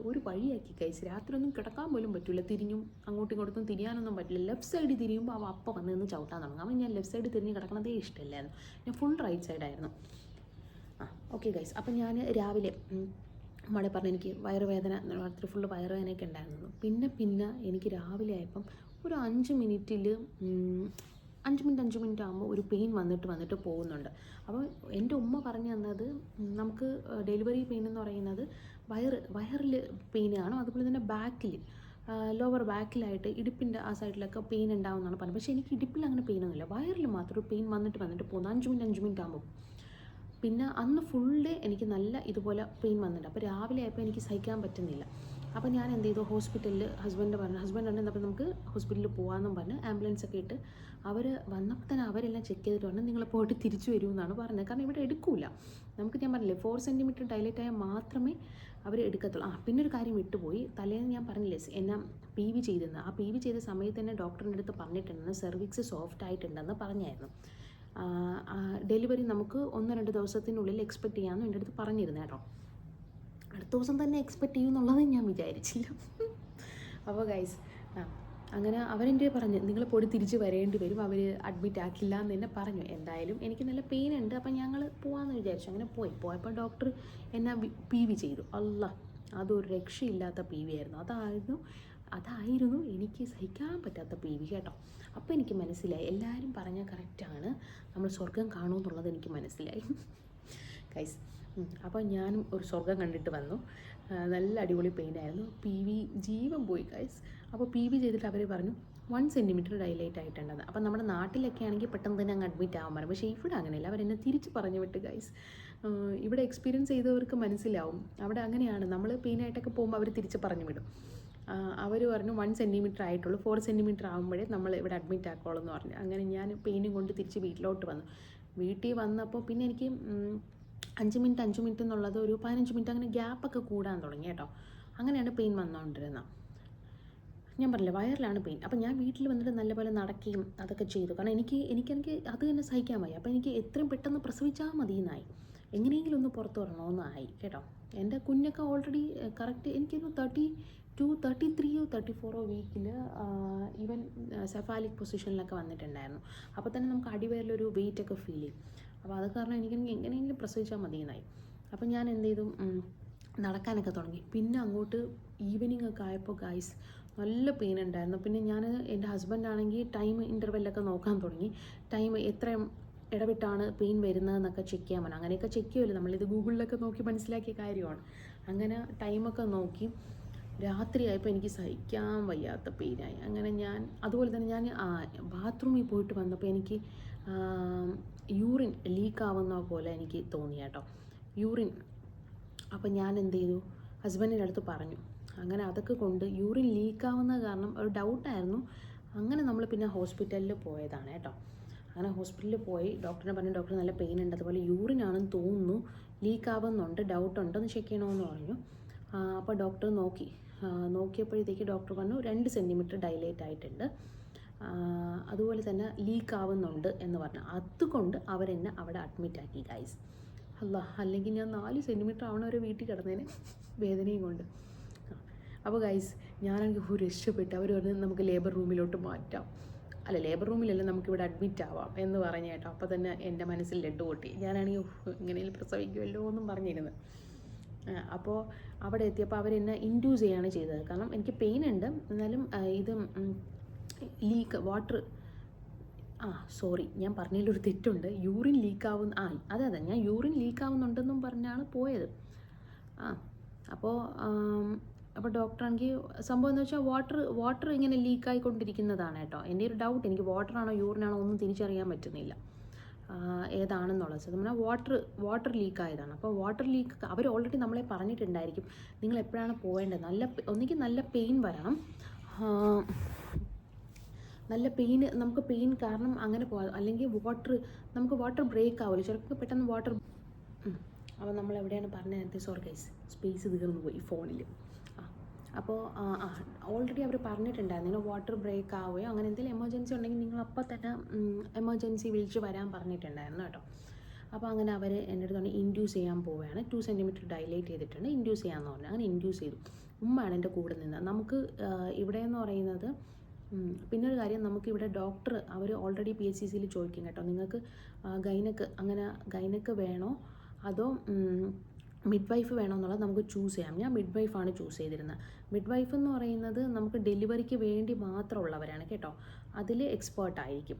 ഒരു വഴിയാക്കി ഗൈസ്. രാത്രി ഒന്നും കിടക്കാൻ പോലും പറ്റില്ല, തിരിഞ്ഞും അങ്ങോട്ടും ഇങ്ങോട്ടും തിരിയാനൊന്നും പറ്റില്ല. ലെഫ്റ്റ് സൈഡിൽ തിരിയുമ്പോൾ അവ അപ്പം വന്ന് നിന്ന് ചവിട്ടാൻ തുടങ്ങും. അവൻ ഞാൻ ലെഫ്റ്റ് സൈഡിൽ തിരിഞ്ഞ് കിടക്കണതേ ഇഷ്ടമില്ലായിരുന്നു, ഞാൻ ഫുൾ റൈറ്റ് സൈഡായിരുന്നു. Okay guys. അപ്പം ഞാൻ രാവിലെ മഴ പറഞ്ഞ് എനിക്ക് വയറുവേദന, രാത്രി ഫുള്ള് വയറുവേദനയൊക്കെ ഉണ്ടായിരുന്നു. പിന്നെ എനിക്ക് രാവിലെ ആയപ്പം ഒരു 5 മിനിറ്റ് ആകുമ്പോൾ ഒരു പെയിൻ വന്നിട്ട് പോകുന്നുണ്ട്. അപ്പോൾ എൻ്റെ ഉമ്മ പറഞ്ഞു തന്നത് നമുക്ക് ഡെലിവറി പെയിൻ എന്ന് പറയുന്നത് വയറിൽ പെയിൻ കാണും, അതുപോലെ തന്നെ ബാക്കിൽ ലോവർ ബാക്കിലായിട്ട് ഇടുപ്പിൻ്റെ ആ സൈഡിലൊക്കെ പെയിൻ ഉണ്ടാവുമെന്നാണ് പറഞ്ഞത്. പക്ഷേ എനിക്ക് ഇടുപ്പിൽ അങ്ങനെ പെയിനൊന്നുമില്ല, വയറിൽ മാത്രം ഒരു പെയിൻ വന്നിട്ട് പോകുന്നു 5 മിനിറ്റ് ആകുമ്പോൾ. പിന്നെ അന്ന് ഫുൾ ഡേ എനിക്ക് നല്ല ഇതുപോലെ പെയിൻ വന്നിട്ടുണ്ട്. അപ്പോൾ രാവിലെ ആയപ്പോൾ എനിക്ക് സഹിക്കാൻ പറ്റുന്നില്ല. അപ്പോൾ ഞാൻ എന്ത് ചെയ്തു, ഹോസ്പിറ്റലിൽ ഹസ്ബൻഡ് ഉണ്ടെന്നപ്പോൾ നമുക്ക് ഹോസ്പിറ്റലിൽ പോകാമെന്നും പറഞ്ഞ് ആംബുലൻസൊക്കെ ഇട്ട് അവർ വന്നപ്പോൾ തന്നെ അവരെല്ലാം ചെക്ക് ചെയ്തിട്ട് പറഞ്ഞാൽ നിങ്ങൾ പോയിട്ട് തിരിച്ചു വരുമെന്നാണ് പറഞ്ഞത്. കാരണം ഇവിടെ എടുക്കില്ല, നമുക്ക് ഞാൻ പറഞ്ഞില്ലേ 4 സെൻറ്റിമീറ്റർ ഡൈലേറ്റ് ആയാൽ മാത്രമേ അവർ എടുക്കത്തുള്ളൂ. പിന്നെ ഒരു കാര്യം വിട്ടുപോയി, തലേന്ന് ഞാൻ പറഞ്ഞില്ലേ എന്നെ PV ചെയ്തിരുന്നു. ആ PV ചെയ്ത സമയത്ത് തന്നെ ഡോക്ടറിൻ്റെ അടുത്ത് പറഞ്ഞിട്ടുണ്ടെന്ന് സെർവിക്സ് സോഫ്റ്റ് ആയിട്ടുണ്ടെന്ന് പറഞ്ഞായിരുന്നു. ഡെലിവറി നമുക്ക് 1-2 ദിവസത്തിനുള്ളിൽ എക്സ്പെക്റ്റ് ചെയ്യാമെന്ന് എൻ്റെ അടുത്ത് പറഞ്ഞിരുന്നു കേട്ടോ. അടുത്ത ദിവസം തന്നെ എക്സ്പെക്റ്റ് ചെയ്യുമെന്നുള്ളത് ഞാൻ വിചാരിച്ചില്ല. അപ്പോൾ ഗൈസ് അങ്ങനെ അവരെൻ്റെ പറഞ്ഞു നിങ്ങൾ പൊടി തിരിച്ച് വരേണ്ടി വരും, അവർ അഡ്മിറ്റ് ആക്കില്ല എന്ന് തന്നെ പറഞ്ഞു. എന്തായാലും എനിക്ക് നല്ല പെയിൻ ഉണ്ട്, അപ്പം ഞങ്ങൾ പോകാമെന്ന് വിചാരിച്ചു. അങ്ങനെ പോയപ്പോൾ ഡോക്ടർ എന്നെ PV ചെയ്തു. അതൊരു രക്ഷയില്ലാത്ത PV ആയിരുന്നു. അതായിരുന്നു എനിക്ക് സഹിക്കാൻ പറ്റാത്ത PV കേട്ടോ. അപ്പോൾ എനിക്ക് മനസ്സിലായി എല്ലാവരും പറഞ്ഞാൽ കറക്റ്റാണ്, നമ്മൾ സ്വർഗം കാണുമെന്നുള്ളത് എനിക്ക് മനസ്സിലായി ഗൈസ്. അപ്പോൾ ഞാനും ഒരു സ്വർഗം കണ്ടിട്ട് വന്നു. നല്ല അടിപൊളി പെയിനായിരുന്നു. PV ജീവൻ പോയി ഗൈസ്. അപ്പോൾ PV ചെയ്തിട്ട് അവർ പറഞ്ഞു 1 സെൻറ്റിമീറ്റർ ഡൈലേറ്റ് ആയിട്ടുണ്ടത്. അപ്പം നമ്മുടെ നാട്ടിലൊക്കെ ആണെങ്കിൽ പെട്ടെന്ന് തന്നെ അങ്ങ് അഡ്മിറ്റ് ആവാൻ പറയും. പക്ഷേ ഇവിടെ അങ്ങനെയല്ല, അവരെന്നെ തിരിച്ച് പറഞ്ഞു വിട്ട് ഗൈസ്. ഇവിടെ എക്സ്പീരിയൻസ് ചെയ്തവർക്ക് മനസ്സിലാവും. അവിടെ അങ്ങനെയാണ്, നമ്മൾ പെയിനായിട്ടൊക്കെ പോകുമ്പോൾ അവർ തിരിച്ച് പറഞ്ഞു വിടും. അവർ പറഞ്ഞു 1 സെൻറ്റിമീറ്റർ ആയിട്ടുള്ളൂ, 4 സെൻറ്റിമീറ്റർ ആകുമ്പോഴേ നമ്മൾ ഇവിടെ അഡ്മിറ്റ് ആക്കുള്ളൂ എന്ന് പറഞ്ഞു. അങ്ങനെ ഞാൻ പെയിനും കൊണ്ട് തിരിച്ച് വീട്ടിലോട്ട് വന്നു. വീട്ടിൽ വന്നപ്പോൾ പിന്നെ എനിക്ക് 5 മിനിറ്റ് എന്നുള്ളത് ഒരു 15 മിനിറ്റ് അങ്ങനെ ഗ്യാപ്പൊക്കെ കൂടാൻ തുടങ്ങി കേട്ടോ. അങ്ങനെയാണ് പെയിൻ വന്നുകൊണ്ടിരുന്നത്. ഞാൻ പറഞ്ഞില്ല വയറിലാണ് പെയിൻ. അപ്പോൾ ഞാൻ വീട്ടിൽ വന്നിട്ട് നല്ലപോലെ നടക്കുകയും അതൊക്കെ ചെയ്തു. കാരണം എനിക്ക് അത് തന്നെ സഹിക്കാൻ വയ്യ. അപ്പോൾ എനിക്ക് എത്രയും പെട്ടെന്ന് പ്രസവിച്ചാൽ മതി എന്നായി, എങ്ങനെയെങ്കിലും ഒന്ന് പുറത്ത് വരണമെന്നായി കേട്ടോ. എൻ്റെ കുഞ്ഞൊക്കെ ഓൾറെഡി കറക്റ്റ് എനിക്കൊരു 33 34 വീക്കിൽ ഈവൻ സെഫാലിക് പൊസിഷനിലൊക്കെ വന്നിട്ടുണ്ടായിരുന്നു. അപ്പോൾ തന്നെ നമുക്ക് അടിവയറിലൊരു വെയിറ്റൊക്കെ ഫീൽ ചെയ്യും. അപ്പോൾ അത് കാരണം എനിക്ക് എങ്ങനെയെങ്കിലും പ്രസവിച്ചാൽ മതി എന്നായി. അപ്പോൾ ഞാൻ എന്ത് ചെയ്തു, നടക്കാനൊക്കെ തുടങ്ങി. പിന്നെ അങ്ങോട്ട് ഈവനിങ് ഒക്കെ ആയപ്പോൾ ഗൈസ് നല്ല പെയിൻ ഉണ്ടായിരുന്നു. പിന്നെ ഞാൻ എൻ്റെ ഹസ്ബൻഡാണെങ്കിൽ ടൈം ഇൻ്റർവെല്ലൊക്കെ നോക്കാൻ തുടങ്ങി. ടൈം എത്ര ഇടവിട്ടാണ് പെയിൻ വരുന്നതെന്നൊക്കെ ചെക്ക് ചെയ്യാൻ പറഞ്ഞു. അങ്ങനെയൊക്കെ ചെക്ക് ചെയ്യുമല്ലോ, നമ്മളിത് ഗൂഗിളിലൊക്കെ നോക്കി മനസ്സിലാക്കിയ കാര്യമാണ്. അങ്ങനെ ടൈമൊക്കെ നോക്കി രാത്രിയായപ്പോൾ എനിക്ക് സഹിക്കാൻ വയ്യാത്ത പെയിനായി. അങ്ങനെ ഞാൻ അതുപോലെ തന്നെ ഞാൻ ബാത്റൂമിൽ പോയിട്ട് വന്നപ്പോൾ എനിക്ക് യൂറിൻ ലീക്കാവുന്ന പോലെ എനിക്ക് തോന്നി കേട്ടോ, യൂറിൻ. അപ്പം ഞാൻ എന്ത് ചെയ്തു, ഹസ്ബൻഡിൻ്റെ അടുത്ത് പറഞ്ഞു. അങ്ങനെ അതൊക്കെ കൊണ്ട് യൂറിൻ ലീക്കാവുന്ന കാരണം ഒരു ഡൗട്ടായിരുന്നു. അങ്ങനെ നമ്മൾ പിന്നെ ഹോസ്പിറ്റലിൽ പോയതാണ് കേട്ടോ. അങ്ങനെ ഹോസ്പിറ്റലിൽ പോയി ഡോക്ടറിനെ പറഞ്ഞു, ഡോക്ടർ നല്ല പെയിൻ ഉണ്ട്, അതുപോലെ യൂറിനാണെന്ന് തോന്നുന്നു, ലീക്കാവുന്നുണ്ട്, ഡൗട്ടുണ്ട്, ഒന്ന് ചെക്ക് ചെയ്യണമെന്ന് പറഞ്ഞു. അപ്പോൾ ഡോക്ടർ നോക്കിയപ്പോഴത്തേക്ക് ഡോക്ടർ പറഞ്ഞു 2 സെൻറ്റിമീറ്റർ ഡൈലേറ്റ് ആയിട്ടുണ്ട്, അതുപോലെ തന്നെ ലീക്കാവുന്നുണ്ട് എന്ന് പറഞ്ഞു. അതുകൊണ്ട് അവരെന്നെ അവിടെ അഡ്മിറ്റാക്കി ഗൈസ്. അല്ലെങ്കിൽ ഞാൻ 4 സെൻറ്റിമീറ്റർ ആവണവരെ വീട്ടിൽ കിടന്നേനെ വേദനയും കൊണ്ട്. അപ്പോൾ ഗൈസ് ഞാനാണെങ്കിൽ രക്ഷപ്പെട്ടു. അവർ പറഞ്ഞ് നമുക്ക് ലേബർ റൂമിലോട്ട് മാറ്റാം, അല്ല ലേബർ റൂമിലല്ല, നമുക്കിവിടെ അഡ്മിറ്റ് ആവാം എന്ന് പറഞ്ഞു കേട്ടോ. അപ്പോൾ തന്നെ എൻ്റെ മനസ്സിൽ ലഡ്ഡു പൊട്ടി. ഞാനാണെങ്കിൽ എങ്ങനെയും പ്രസവിക്കുമല്ലോ എന്നും പറഞ്ഞിരുന്നു. അപ്പോൾ അവിടെ എത്തിയപ്പോൾ അവരെന്നെ ഇൻഡ്യൂസ് ചെയ്യാണ് ചെയ്തത്. കാരണം എനിക്ക് പെയിൻ ഉണ്ട്, എന്നാലും ഇത് ലീക്ക് വാട്ടർ സോറി ഞാൻ പറഞ്ഞതിലൊരു തെറ്റുണ്ട്. യൂറിൻ ലീക്കാവുന്ന അതെ ഞാൻ യൂറിൻ ലീക്കാവുന്നുണ്ടെന്നും പറഞ്ഞാണ് പോയത്. അപ്പോൾ ഡോക്ടറാണെങ്കിൽ സംഭവം എന്ന് വെച്ചാൽ വാട്ടർ ഇങ്ങനെ ലീക്കായിക്കൊണ്ടിരിക്കുന്നതാണ് കേട്ടോ. എൻ്റെ ഒരു ഡൗട്ട്, എനിക്ക് വാട്ടറാണോ യൂറിനാണോ ഒന്നും തിരിച്ചറിയാൻ പറ്റുന്നില്ല ഏതാണെന്നുള്ളത്. സത്യം പറഞ്ഞാൽ വാട്ടർ ലീക്കായതാണ്. അപ്പോൾ വാട്ടർ ലീക്ക് അവർ ഓൾറെഡി നമ്മളെ പറഞ്ഞിട്ടുണ്ടായിരിക്കും നിങ്ങൾ എപ്പോഴാണ് പോകേണ്ടത്. ഒന്നുകിൽ നല്ല പെയിൻ വരണം, നല്ല പെയിൻ, നമുക്ക് പെയിൻ കാരണം അങ്ങനെ പോകാം, അല്ലെങ്കിൽ നമുക്ക് വാട്ടർ ബ്രേക്ക് ആവില്ല ചിലപ്പോൾ പെട്ടെന്ന് വാട്ടർ. അപ്പോൾ നമ്മൾ എവിടെയാണ് പറഞ്ഞത്, സോറി ഗൈസ് സ്പേസ് തീർന്നു പോയി ഫോണിൽ. അപ്പോൾ ഓൾറെഡി അവർ പറഞ്ഞിട്ടുണ്ടായിരുന്നു ഇങ്ങനെ വാട്ടർ ബ്രേക്ക് ആവുകയോ അങ്ങനെ എന്തെങ്കിലും എമർജൻസി ഉണ്ടെങ്കിൽ നിങ്ങൾ അപ്പോൾ തന്നെ എമർജൻസി വിളിച്ച് വരാൻ പറഞ്ഞിട്ടുണ്ടായിരുന്നു കേട്ടോ. അപ്പോൾ അങ്ങനെ അവർ എൻ്റെ അടുത്ത് പറഞ്ഞ് ഇൻഡ്യൂസ് ചെയ്യാൻ പോവുകയാണ്, 2 സെൻറ്റിമീറ്റർ ഡൈലേറ്റ് ചെയ്തിട്ടുണ്ട്, ഇൻഡ്യൂസ് ചെയ്യാമെന്ന് പറഞ്ഞു. അങ്ങനെ ഇൻഡ്യൂസ് ചെയ്തു. ഉമ്മയാണ് എൻ്റെ കൂടെ നിന്നത്. നമുക്ക് ഇവിടെ എന്ന് പറയുന്നത് പിന്നെ ഒരു കാര്യം, നമുക്കിവിടെ ഡോക്ടർ അവർ ഓൾറെഡി PHCCയിൽ ചോദിക്കും കേട്ടോ, നിങ്ങൾക്ക് ഗൈനക്ക് വേണോ അതോ മിഡ് വൈഫ് വേണോ എന്നുള്ളത് നമുക്ക് ചൂസ് ചെയ്യാം. ഞാൻ മിഡ് വൈഫാണ് ചൂസ് ചെയ്തിരുന്നത്. മിഡ് വൈഫ് എന്ന് പറയുന്നത് നമുക്ക് ഡെലിവറിക്ക് വേണ്ടി മാത്രമുള്ളവരാണ് കേട്ടോ, അതിൽ എക്സ്പേർട്ടായിരിക്കും.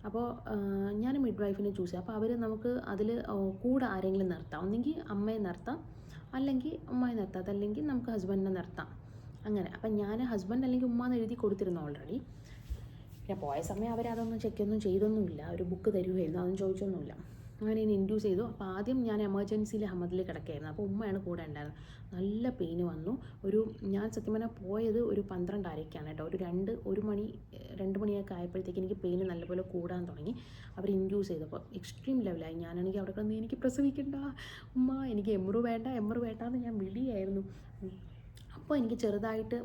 അപ്പോൾ ഞാൻ മിഡ് വൈഫിനെ ചൂസ് ചെയ്യാം. അപ്പോൾ അവർ നമുക്ക് അതിൽ കൂടെ ആരെങ്കിലും നിർത്താം, ഒന്നെങ്കിൽ അമ്മയെ നിർത്താം, അല്ലെങ്കിൽ ഉമ്മയെ നിർത്താം, അതല്ലെങ്കിൽ നമുക്ക് ഹസ്ബൻഡിനെ നിർത്താം അങ്ങനെ. അപ്പം ഞാൻ ഹസ്ബൻഡ് അല്ലെങ്കിൽ ഉമ്മ എന്ന് എഴുതി കൊടുത്തിരുന്നു ഓൾറെഡി. ഞാൻ പോയ സമയം അവരതൊന്നും ചെക്കൊന്നും ചെയ്തൊന്നുമില്ല, ഒരു ബുക്ക് തരുമായിരുന്നു, അതൊന്നും ചോദിച്ചൊന്നുമില്ല. അങ്ങനെ ഞാൻ ഇൻഡ്യൂസ് ചെയ്തു. അപ്പോൾ ആദ്യം ഞാൻ എമർജൻസിയിൽ അഹമ്മദിൽ കിടക്കുകയായിരുന്നു. അപ്പോൾ ഉമ്മയാണ് കൂടെ ഉണ്ടായിരുന്നത്. നല്ല പെയിന് വന്നു. ഞാൻ സത്യം പറഞ്ഞാൽ പോയത് ഒരു 12:30-ക്കാണ് കേട്ടോ. ഒരു മണി 2 മണിയൊക്കെ ആയപ്പോഴത്തേക്ക് എനിക്ക് പെയിന് നല്ലപോലെ കൂടാൻ തുടങ്ങി. അവർ ഇൻഡ്യൂസ് ചെയ്തപ്പോൾ എക്സ്ട്രീം ലെവലായി. ഞാനാണെങ്കിൽ അവിടെ കിടന്ന് എനിക്ക് പ്രസവിക്കണ്ട ഉമ്മ, എനിക്ക് എമ്മറ് വേണ്ട എന്ന് ഞാൻ വിളിയായിരുന്നു. അപ്പോൾ എനിക്ക് ചെറുതായിട്ട്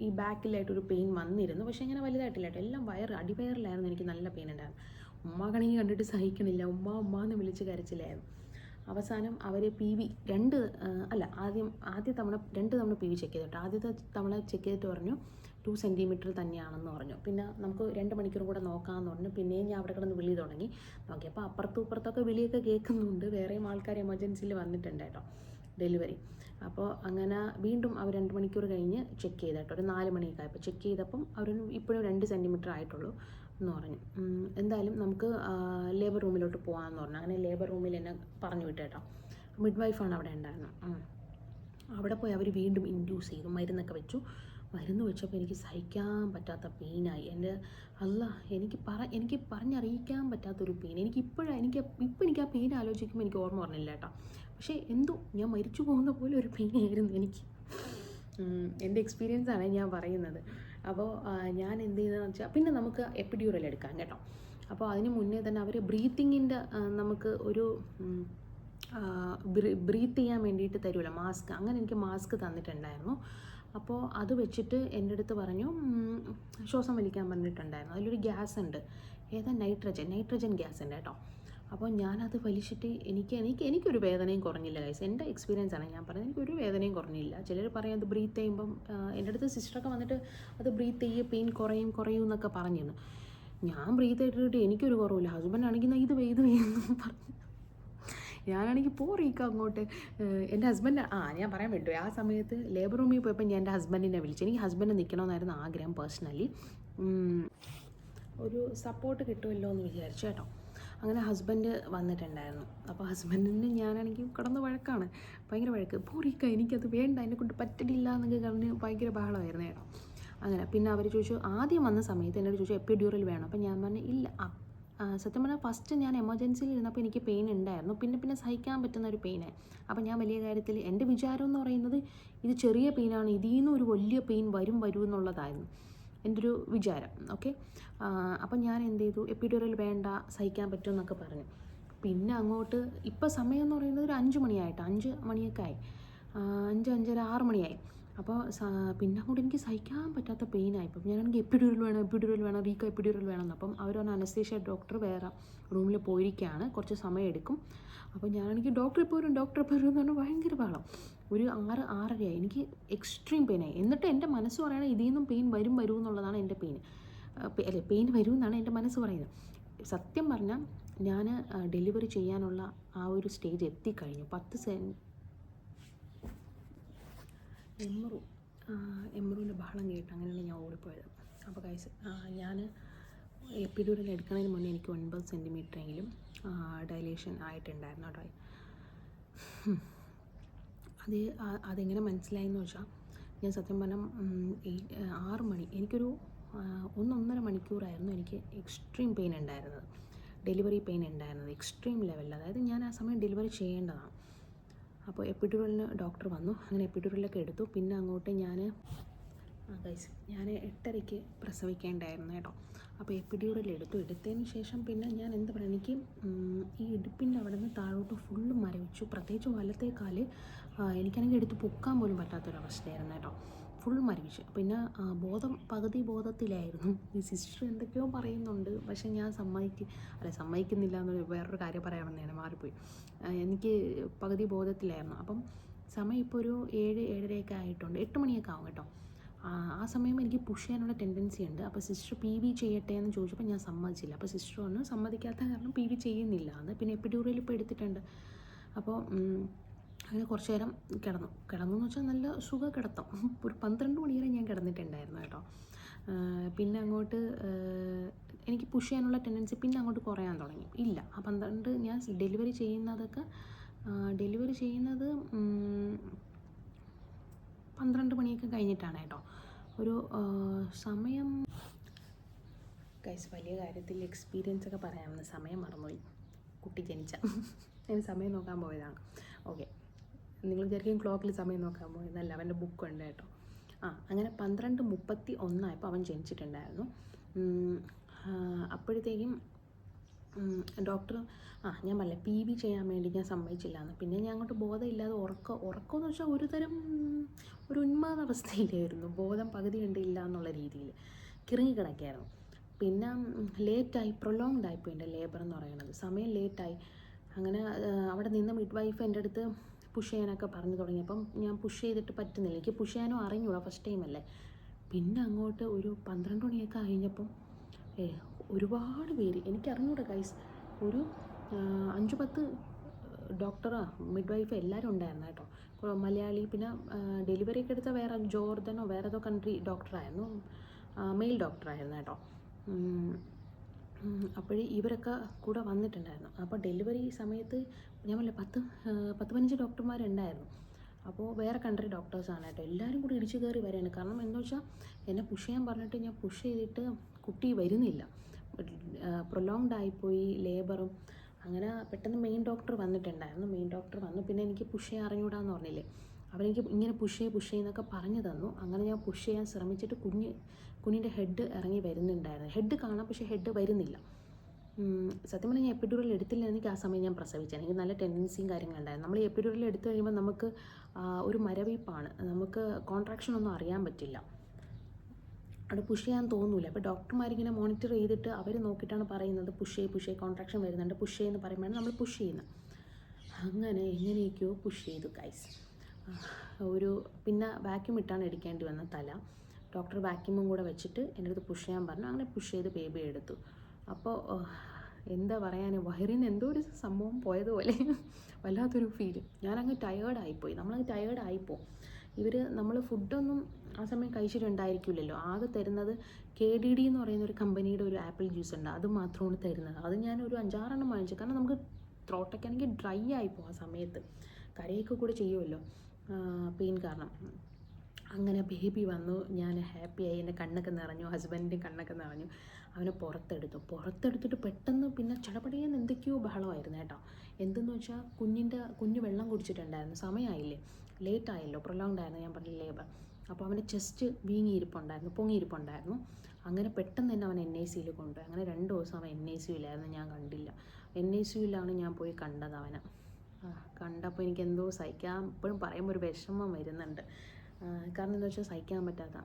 ഈ ബാക്കിലായിട്ടൊരു പെയിൻ വന്നിരുന്നു, പക്ഷേ ഇങ്ങനെ വലുതായിട്ടില്ല കേട്ടോ. എല്ലാം അടിവയറിലായിരുന്നു എനിക്ക് നല്ല പെയിൻ ഉണ്ടായിരുന്നു. ഉമ്മാക്കണെങ്കിൽ കണ്ടിട്ട് സഹിക്കണില്ല, ഉമ്മ എന്ന് വിളിച്ച് കരച്ചിലായിരുന്നു. അവസാനം അവർ PV ആദ്യ തവണ 2 തവണ PV ചെക്ക് ചെയ്തിട്ട് ആദ്യത്തെ തവണ ചെക്ക് ചെയ്തിട്ട് പറഞ്ഞു 2 സെൻറ്റിമീറ്റർ തന്നെയാണെന്ന് പറഞ്ഞു. പിന്നെ നമുക്ക് 2 മണിക്കൂർ കൂടെ നോക്കാമെന്ന് പറഞ്ഞു. പിന്നെയും ഞാൻ അവിടെ കിടന്ന് വിളി തുടങ്ങി. നോക്കിയപ്പോൾ ഇപ്പുറത്തൊക്കെ വിളിയൊക്കെ കേൾക്കുന്നുണ്ട്, വേറെയും ആൾക്കാർ എമർജൻസിയിൽ വന്നിട്ടുണ്ട് കേട്ടോ ഡെലിവറി. അപ്പോൾ അങ്ങനെ വീണ്ടും അവർ 2 മണിക്കൂർ കഴിഞ്ഞ് ചെക്ക് ചെയ്ത് കേട്ടോ. ഒരു 4 മണിയൊക്കെ ആയപ്പോൾ ചെക്ക് ചെയ്തപ്പം അവർ ഇപ്പോഴും 2 സെൻറ്റിമീറ്റർ ആയിട്ടുള്ളൂ എന്ന് പറഞ്ഞു. എന്തായാലും നമുക്ക് ലേബർ റൂമിലോട്ട് പോകാമെന്ന് പറഞ്ഞു. അങ്ങനെ ലേബർ റൂമിൽ എന്നെ പറഞ്ഞു വിട്ടു കേട്ടോ. മിഡ് വൈഫാണ് അവിടെ ഉണ്ടായിരുന്നത്. അവിടെ പോയി അവർ വീണ്ടും ഇൻഡ്യൂസ് ചെയ്തു, മരുന്നൊക്കെ വെച്ചു. മരുന്ന് വെച്ചപ്പോൾ എനിക്ക് സഹിക്കാൻ പറ്റാത്ത പെയിനായി. എനിക്ക് പറഞ്ഞറിയിക്കാൻ പറ്റാത്തൊരു പെയിൻ. ഇപ്പം എനിക്ക് ആ പെയിൻ ആലോചിക്കുമ്പോൾ എനിക്ക് ഓർമ്മ പറഞ്ഞില്ല കേട്ടോ. പക്ഷേ എന്തോ ഞാൻ മരിച്ചു പോകുന്ന പോലെ ഒരു പെയിനായിരുന്നു എനിക്ക്. എൻ്റെ എക്സ്പീരിയൻസാണ് ഞാൻ പറയുന്നത്. അപ്പോൾ ഞാൻ എന്ത് ചെയ്തതെന്ന് വെച്ചാൽ, പിന്നെ നമുക്ക് എപ്പിഡ്യൂറൽ എടുക്കാം കേട്ടോ. അപ്പോൾ അതിന് മുന്നേ തന്നെ അവർ ബ്രീത്തിങ്ങിൻ്റെ നമുക്ക് ഒരു ബ്രീത്ത് ചെയ്യാൻ വേണ്ടിയിട്ട് തരുമല്ലോ മാസ്ക്. അങ്ങനെ എനിക്ക് മാസ്ക് തന്നിട്ടുണ്ടായിരുന്നു. അപ്പോൾ അത് വെച്ചിട്ട് എൻ്റെ അടുത്ത് പറഞ്ഞു ശ്വാസം വലിക്കാൻ പറഞ്ഞിട്ടുണ്ടായിരുന്നു. അതിലൊരു ഗ്യാസ് ഉണ്ട്, നൈട്രജൻ ഗ്യാസ് ഉണ്ട് കേട്ടോ. അപ്പോൾ ഞാനത് വലിച്ചിട്ട് എനിക്കൊരു വേദനയും കുറഞ്ഞില്ല ഗൈസ്. എൻ്റെ എക്സ്പീരിയൻസ് ആണ് ഞാൻ പറയുന്നത്. എനിക്കൊരു വേദനയും കുറഞ്ഞില്ല. ചിലർ പറയും അത് ബ്രീത്ത് ചെയ്യുമ്പം, എൻ്റെ അടുത്ത് സിസ്റ്ററൊക്കെ വന്നിട്ട് അത് ബ്രീത്ത് ചെയ്യുക പെയിൻ കുറയും എന്നൊക്കെ പറഞ്ഞിരുന്നു. ഞാൻ ബ്രീത്ത് ചെയ്തിട്ട് എനിക്കൊരു കുറവില്ല. ഹസ്ബൻഡ് ആണെങ്കിൽ ഇത് വെയ്യെന്ന് പറഞ്ഞു. ഞാനാണെങ്കിൽ പോറിയിക്കാം അങ്ങോട്ട്. എൻ്റെ ഹസ്ബൻഡ് ഞാൻ പറയാൻ വിട്ടു. ആ സമയത്ത് ലേബർ റൂമിൽ പോയപ്പോൾ ഞാൻ എൻ്റെ ഹസ്ബൻഡിനെ വിളിച്ചു. എനിക്ക് ഹസ്ബൻഡ് നിൽക്കണമെന്നായിരുന്നു ആഗ്രഹം പേഴ്സണലി. ഒരു സപ്പോർട്ട് കിട്ടുമല്ലോ എന്ന് വിചാരിച്ചു കേട്ടോ. അങ്ങനെ ഹസ്ബൻഡ് വന്നിട്ടുണ്ടായിരുന്നു. അപ്പോൾ ഹസ്ബൻഡിന് ഞാനാണെങ്കിൽ കിടന്ന വഴക്കാണ്, ഭയങ്കര വഴക്ക്. പോറിയിക്കാം എനിക്കത് വേണ്ട, എന്നെക്കൊണ്ട് പറ്റില്ല എന്നൊക്കെ പറഞ്ഞ് ഭയങ്കര ബഹളമായിരുന്നു കേട്ടോ. അങ്ങനെ പിന്നെ അവർ ചോദിച്ചു, ആദ്യം വന്ന സമയത്ത് എന്നോട് ചോദിച്ചു എപ്പിഡ്യൂറൽ വേണം. അപ്പോൾ ഞാൻ പറഞ്ഞു ഇല്ല. സത്യം പറഞ്ഞാൽ ഫസ്റ്റ് ഞാൻ എമർജൻസിയിൽ ഇരുന്നപ്പോൾ എനിക്ക് പെയിൻ ഉണ്ടായിരുന്നു. പിന്നെ സഹിക്കാൻ പറ്റുന്ന ഒരു പെയിനായി. അപ്പോൾ ഞാൻ വലിയ കാര്യത്തിൽ എൻ്റെ വിചാരം എന്ന് പറയുന്നത് ഇത് ചെറിയ പെയിനാണ്, ഇതിൽ നിന്ന് ഒരു വലിയ പെയിൻ വരും എന്നുള്ളതായിരുന്നു എൻ്റെ ഒരു വിചാരം. ഓക്കെ. അപ്പം ഞാൻ എന്ത് ചെയ്തു, എപ്പിഡ്യൂറൽ വേണ്ട, സഹിക്കാൻ പറ്റുമെന്നൊക്കെ പറഞ്ഞു. പിന്നെ അങ്ങോട്ട് ഇപ്പോൾ സമയം എന്ന് പറയുന്നത് ഒരു 5 മണിയായിട്ട്, 5 മണിയൊക്കെ ആയി, 5, 5:30, 6 മണിയായി. അപ്പോൾ പിന്നെ അങ്ങോട്ട് എനിക്ക് സഹിക്കാൻ പറ്റാത്ത പെയിനായി. അപ്പം ഞാനാണെങ്കിൽ എപ്പിഡ്യൂറൽ വേണം, റീക്കോ എപ്പിഡ്യൂറൽ വേണമെന്ന്. അപ്പം അവർ പറഞ്ഞ അനസ്തേഷ്യ ഡോക്ടർ വേറെ റൂമിൽ പോയിരിക്കുകയാണ്, കുറച്ച് സമയം എടുക്കും. അപ്പോൾ ഞാനാണെങ്കിൽ ഡോക്ടർ ഇപ്പോൾ വരും എന്ന് പറഞ്ഞാൽ ഭയങ്കര ബഹളം. ഒരു 6, 6:30 എനിക്ക് എക്സ്ട്രീം പെയിനായി. എന്നിട്ട് എൻ്റെ മനസ്സ് പറയുന്നത് ഇതിൽ നിന്നും പെയിൻ വരും എന്നുള്ളതാണ് എൻ്റെ പെയിൻ വരും എന്നാണ് എൻ്റെ മനസ്സ് പറയുന്നത്. സത്യം പറഞ്ഞാൽ ഞാൻ ഡെലിവറി ചെയ്യാനുള്ള ആ ഒരു സ്റ്റേജ് എത്തിക്കഴിഞ്ഞു. എമ്മറുവിൻ്റെ ബഹളം കേട്ട് അങ്ങനെയാണ് ഞാൻ ഓടിപ്പോയത്. അപ്പോൾ ഗൈസ്, ഞാൻ എപ്പിഡ്യൂറൽ എടുക്കുന്നതിന് മുന്നേ എനിക്ക് 9 സെൻറ്റിമീറ്ററെങ്കിലും ഡയലേഷൻ ആയിട്ടുണ്ടായിരുന്നു കേട്ടോ. അതെങ്ങനെ മനസ്സിലായെന്ന് വെച്ചാൽ, ഞാൻ സത്യം പറഞ്ഞാൽ 6 മണി, എനിക്കൊരു 1-1.5 മണിക്കൂറായിരുന്നു എനിക്ക് എക്സ്ട്രീം പെയിൻ ഉണ്ടായിരുന്നത്, ഡെലിവറി പെയിൻ ഉണ്ടായിരുന്നത് എക്സ്ട്രീം ലെവലിൽ. അതായത് ഞാൻ ആ സമയം ഡെലിവറി ചെയ്യേണ്ടതാണ്. അപ്പോൾ എപ്പിഡ്യൂറലിന് ഡോക്ടർ വന്നു. അങ്ങനെ എപ്പിഡ്യൂറലൊക്കെ എടുത്തു. പിന്നെ അങ്ങോട്ട് ഞാൻ 8:30 പ്രസവിക്കേണ്ടായിരുന്നു കേട്ടോ. അപ്പോൾ എപ്പിഡ്യൂറൽ എടുത്തതിന് ശേഷം പിന്നെ ഞാൻ എന്താ പറയുക, എനിക്ക് ഈ ഇടുപ്പിൻ്റെ അവിടെ നിന്ന് താഴോട്ട് ഫുള്ള് മരവിച്ചു. പ്രത്യേകിച്ച് വലത്തെ കാല് എനിക്കാണെങ്കിൽ എടുത്ത് പൊക്കാൻ പോലും പറ്റാത്തൊരവസ്ഥയായിരുന്നു കേട്ടോ. ഫുൾ മരവിച്ചു. പിന്നെ പകുതി ബോധത്തിലായിരുന്നു. ഈ സിസ്റ്റർ എന്തൊക്കെയോ പറയുന്നുണ്ട്, പക്ഷേ ഞാൻ സമ്മതിക്കുന്നില്ല എന്നൊരു വേറൊരു കാര്യം പറയാമെന്നാണ്, മാറിപ്പോയി. എനിക്ക് പകുതി ബോധത്തിലായിരുന്നു. അപ്പം സമയം ഇപ്പോൾ ഒരു 7-7:30 ആയിട്ടുണ്ട്, 8 മണിയൊക്കെ ആവും കേട്ടോ. ആ സമയം എനിക്ക് പുഷ് ചെയ്യാനുള്ള ടെൻഡൻസി ഉണ്ട്. അപ്പോൾ സിസ്റ്റർ PV ചെയ്യട്ടെ എന്ന് ചോദിച്ചപ്പോൾ ഞാൻ സമ്മതിച്ചില്ല. അപ്പോൾ സിസ്റ്റർ പറഞ്ഞു സമ്മതിക്കാത്ത കാരണം PV ചെയ്യുന്നില്ല എന്ന്. പിന്നെ എപ്പിഡ്യൂറൽ ഇപ്പോൾ എടുത്തിട്ടുണ്ട്. അപ്പോൾ അങ്ങനെ കുറച്ച് നേരം കിടന്നു എന്ന് വെച്ചാൽ നല്ല സുഖ കിടത്തം. ഒരു 12 മണി വരെ ഞാൻ കിടന്നിട്ടുണ്ടായിരുന്നു കേട്ടോ. പിന്നെ അങ്ങോട്ട് എനിക്ക് പുഷ് ചെയ്യാനുള്ള ടെൻഡൻസി പിന്നെ അങ്ങോട്ട് കുറയാൻ തുടങ്ങി. ഇല്ല, ആ 12 ഞാൻ ഡെലിവറി ചെയ്യുന്നത് 12 മണിയൊക്കെ കഴിഞ്ഞിട്ടാണ് കേട്ടോ. ഒരു സമയം ഗൈസ്, വലിയ കാര്യത്തിൽ എക്സ്പീരിയൻസ് ഒക്കെ പറയാമെന്ന് സമയം മറന്നുപോയി. കുട്ടി ജനിച്ച ഞാൻ സമയം നോക്കാൻ പോയതാണ്. ഓക്കെ, നിങ്ങൾ വിചാരിക്കും ക്ലോക്കിൽ സമയം നോക്കാൻ പോയതല്ല, അവൻ്റെ ബുക്കുണ്ട് കേട്ടോ. അങ്ങനെ 12:31 ആയപ്പോൾ അവൻ ജനിച്ചിട്ടുണ്ടായിരുന്നു. അപ്പോഴത്തേക്കും ഡോക്ടർ ഞാൻ പറഞ്ഞില്ല PV ചെയ്യാൻ വേണ്ടി ഞാൻ സമ്മതിച്ചില്ല എന്ന്. പിന്നെ ഞാൻ അങ്ങോട്ട് ബോധമില്ലാതെ ഉറക്കമെന്ന് വെച്ചാൽ ഒരു ഉന്മാദാവസ്ഥയിലായിരുന്നു. ബോധം പകുതി കണ്ടില്ല എന്നുള്ള രീതിയിൽ കിറങ്ങിക്കിടക്കായിരുന്നു. പിന്നെ പ്രൊലോങ്ഡ് ആയിപ്പോയി എൻ്റെ ലേബർ എന്ന് പറയുന്നത്. സമയം ലേറ്റായി. അങ്ങനെ അവിടെ നിന്ന് മിഡ് വൈഫ് എൻ്റെ അടുത്ത് പുഷ് ചെയ്യാനൊക്കെ പറഞ്ഞു തുടങ്ങിയപ്പം ഞാൻ പുഷ് ചെയ്തിട്ട് പറ്റുന്നില്ല. എനിക്ക് പുഷ് ചെയ്യാനും അറിഞ്ഞൂടാ, ഫസ്റ്റ് ടൈം അല്ലേ. പിന്നെ അങ്ങോട്ട് ഒരു 12 മണിയൊക്കെ കഴിഞ്ഞപ്പം ഒരുപാട് പേര്, എനിക്കറിഞ്ഞൂടാ ഗൈസ്, ഒരു 5-10 ഡോക്ടറാ മിഡ് വൈഫ് എല്ലാവരും ഉണ്ടായിരുന്നു കേട്ടോ. മലയാളി, പിന്നെ ഡെലിവറിയൊക്കെ എടുത്ത വേറെ ജോർദനോ വേറെ ഏതോ കൺട്രി ഡോക്ടറായിരുന്നു, മെയിൽ ഡോക്ടറായിരുന്നു കേട്ടോ. അപ്പോഴേ ഇവരൊക്കെ കൂടെ വന്നിട്ടുണ്ടായിരുന്നു. അപ്പോൾ ഡെലിവറി സമയത്ത് ഞാൻ പറഞ്ഞില്ല 10-15 ഡോക്ടർമാരുണ്ടായിരുന്നു. അപ്പോൾ വേറെ കൺട്രി ഡോക്ടേഴ്സാണ് കേട്ടോ, എല്ലാവരും കൂടി ഇടിച്ച് കയറി വരാണ്. കാരണം എന്ന് വെച്ചാൽ എന്നെ പുഷ് ചെയ്യാൻ പറഞ്ഞിട്ട് ഞാൻ പുഷ് ചെയ്തിട്ട് കുട്ടി വരുന്നില്ല, പ്രൊലോങ്ഡ് ആയിപ്പോയി ലേബറും. അങ്ങനെ പെട്ടെന്ന് മെയിൻ ഡോക്ടർ വന്നിട്ടുണ്ടായിരുന്നു. മെയിൻ ഡോക്ടർ വന്നു, പിന്നെ എനിക്ക് പുഷ് ചെയ്യാൻ അറിഞ്ഞൂടാന്ന് പറഞ്ഞില്ലേ, അവരെനിക്ക് ഇങ്ങനെ പുഷ് ചെയ്യുന്നൊക്കെ പറഞ്ഞു തന്നു. അങ്ങനെ ഞാൻ പുഷ് ചെയ്യാൻ ശ്രമിച്ചിട്ട് കുഞ്ഞിൻ്റെ ഹെഡ് ഇറങ്ങി വരുന്നുണ്ടായിരുന്നു. ഹെഡ് കാണാം, പക്ഷേ ഹെഡ് വരുന്നില്ല. സത്യം പറഞ്ഞാൽ ഞാൻ എപ്പിഡ്യൂറൽ എടുത്തില്ലെങ്കിൽ ആ സമയം ഞാൻ പ്രസവിച്ചത്. എനിക്ക് നല്ല ടെൻഡൻസിയും കാര്യങ്ങളുണ്ടായിരുന്നു. നമ്മൾ എപ്പിഡ്യൂറൽ എടുത്തു കഴിയുമ്പോൾ നമുക്ക് ഒരു മരവിപ്പാണ്, നമുക്ക് കോൺട്രാക്ഷൻ ഒന്നും അറിയാൻ പറ്റില്ല, അവിടെ പുഷ് ചെയ്യാൻ തോന്നൂല. അപ്പോൾ ഡോക്ടർമാരിങ്ങനെ മോണിറ്റർ ചെയ്തിട്ട് അവർ നോക്കിയിട്ടാണ് പറയുന്നത് പുഷ് ചെയ്യ് കോൺട്രാക്ഷൻ വരുന്നുണ്ട്, പുഷ് ചെയ്യുന്ന പറയുമ്പോഴാണ് നമ്മൾ പുഷ് ചെയ്യുന്നത്. അങ്ങനെ എങ്ങനെയൊക്കെയോ പുഷ് ചെയ്തു ഗൈസ്. പിന്നെ വാക്യൂം ഇട്ടാണ് എടുക്കേണ്ടി വന്ന തല. ഡോക്ടർ വാക്യൂമും കൂടെ വെച്ചിട്ട് എൻ്റെ അടുത്ത് പുഷ് ചെയ്യാൻ പറഞ്ഞു. അങ്ങനെ പുഷ് ചെയ്ത് ബേബി എടുത്തു. അപ്പോൾ എന്താ പറയാൻ, വയറിൽ നിന്ന് എന്തോ ഒരു സംഭവം പോയതുപോലെ വല്ലാത്തൊരു ഫീല്. ഞാനങ്ങ് ടയേർഡായിപ്പോയി. നമ്മളങ്ങ് ടയേർഡായിപ്പോവും. നമ്മൾ ഫുഡൊന്നും ആ സമയം കഴിച്ചിട്ടുണ്ടായിരിക്കില്ലല്ലോ. ആകെ തരുന്നത് KDD എന്ന് പറയുന്ന ഒരു കമ്പനിയുടെ ഒരു ആപ്പിൾ ജ്യൂസ് ഉണ്ട്, അത് മാത്രമാണ് തരുന്നത്. അത് ഞാൻ ഒരു 5-6 വാങ്ങിച്ചു. കാരണം നമുക്ക് ത്രോട്ടൊക്കെ ആണെങ്കിൽ ഡ്രൈ ആയിപ്പോവും ആ സമയത്ത്, കരയൊക്കെ കൂടെ ചെയ്യുമല്ലോ പെയിൻ കാരണം. അങ്ങനെ ബേബി വന്നു, ഞാൻ ഹാപ്പിയായി, എൻ്റെ കണ്ണൊക്കെ നിറഞ്ഞു, ഹസ്ബൻഡിൻ്റെ കണ്ണൊക്കെ നിറഞ്ഞു. അവനെ പുറത്തെടുത്തിട്ട് പെട്ടെന്ന് പിന്നെ ചടപടയെന്ന് എന്തൊക്കെയോ ബഹളമായിരുന്നു കേട്ടോ. എന്തെന്ന് വെച്ചാൽ കുഞ്ഞ് വെള്ളം കുടിച്ചിട്ടുണ്ടായിരുന്നു, സമയമായില്ലേ, ലേറ്റായല്ലോ, പ്രൊലോങ്ഡ് ആയിരുന്നു, ഞാൻ പറഞ്ഞ ലേബർ. അപ്പോൾ അവൻ്റെ ചെസ്റ്റ് പൊങ്ങിയിരിപ്പുണ്ടായിരുന്നു. അങ്ങനെ പെട്ടെന്ന് തന്നെ അവൻ NICU കൊണ്ടുപോയി. അങ്ങനെ 2 ദിവസം അവൻ NICUലായിരുന്നു, ഞാൻ കണ്ടില്ല. NICUലാണ് ഞാൻ പോയി കണ്ടത് അവനെ. കണ്ടപ്പോൾ എനിക്ക് എന്തോ ഇപ്പോഴും പറയുമ്പോൾ ഒരു വിഷമം വരുന്നുണ്ട്. കാരണം എന്താ വെച്ചാൽ സഹിക്കാൻ പറ്റാത്ത,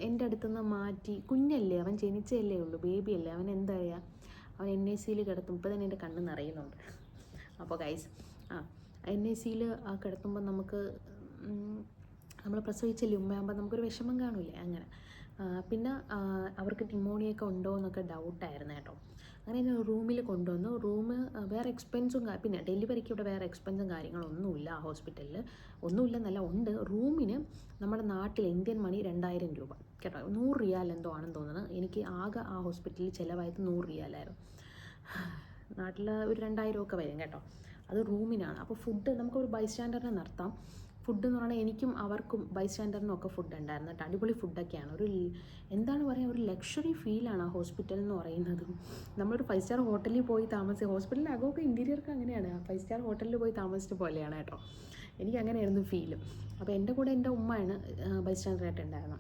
എൻ്റെ അടുത്തുനിന്ന് മാറ്റി, കുഞ്ഞല്ലേ, അവൻ ജനിച്ചല്ലേ ഉള്ളൂ, ബേബിയല്ലേ, അവൻ എന്താ പറയുക, അവൻ NICUയിൽ കിടത്തും. ഇപ്പോൾ തന്നെ എൻ്റെ കണ്ണ് നിറയുന്നുണ്ട്. അപ്പോൾ ഗൈസ് NICUയിൽ കിടത്തുമ്പോൾ നമുക്ക് നമ്മൾ പ്രസവിച്ചല്ലേ ഉമ്മയാകുമ്പോൾ നമുക്കൊരു വിഷമം കാണില്ലേ, അങ്ങനെ. പിന്നെ അവർക്ക് ന്യൂമോണിയൊക്കെ ഉണ്ടോ എന്നൊക്കെ ഡൗട്ടായിരുന്നു കേട്ടോ. അങ്ങനെ എന്നെ റൂമിൽ കൊണ്ടുവന്നു. വേറെ എക്സ്പെൻസും, പിന്നെ ഡെലിവറിക്ക് ഇവിടെ വേറെ എക്സ്പെൻസും കാര്യങ്ങളൊന്നുമില്ല ആ ഹോസ്പിറ്റലിൽ. ഒന്നുമില്ലെന്നല്ല, ഉണ്ട്. റൂമിന് നമ്മുടെ നാട്ടിൽ ഇന്ത്യൻ മണി 2000 രൂപ കേട്ടോ, 100 റിയാൽ എന്തോ ആണെന്ന് തോന്നുന്നത്. എനിക്ക് ആകെ ആ ഹോസ്പിറ്റലിൽ ചിലവായത് 100 റിയാലായിരുന്നു. നാട്ടിൽ ഒരു 2000 ഒക്കെ വരും കേട്ടോ, അത് റൂമിനാണ്. അപ്പോൾ ഫുഡ് നമുക്കൊരു ബൈസ്റ്റാൻഡറിനെ നിർത്താം. ഫുഡ് എന്ന് പറഞ്ഞാൽ എനിക്കും അവർക്കും ബൈസ്റ്റാൻഡറിനും ഒക്കെ ഫുഡ് ഉണ്ടായിരുന്നു കേട്ടോ. അടിപൊളി ഫുഡൊക്കെയാണ്. എന്താണ് പറയുക, ഒരു ലക്ഷറി ഫീലാണ് ആ ഹോസ്പിറ്റൽ എന്ന് പറയുന്നത്. നമ്മളൊരു 5 സ്റ്റാർ ഹോട്ടലിൽ പോയി ഹോസ്പിറ്റലിൻ്റെ അകമൊക്കെ ഇൻറ്റീരിയർക്ക് അങ്ങനെയാണ്, 5 സ്റ്റാർ ഹോട്ടലിൽ പോയി താമസിച്ച പോലെയാണ് കേട്ടോ. എനിക്ക് അങ്ങനെയായിരുന്നു ഫീല്. അപ്പോൾ എൻ്റെ കൂടെ എൻ്റെ ഉമ്മയാണ് ബൈസ്റ്റാൻഡറായിട്ടുണ്ടായിരുന്നു.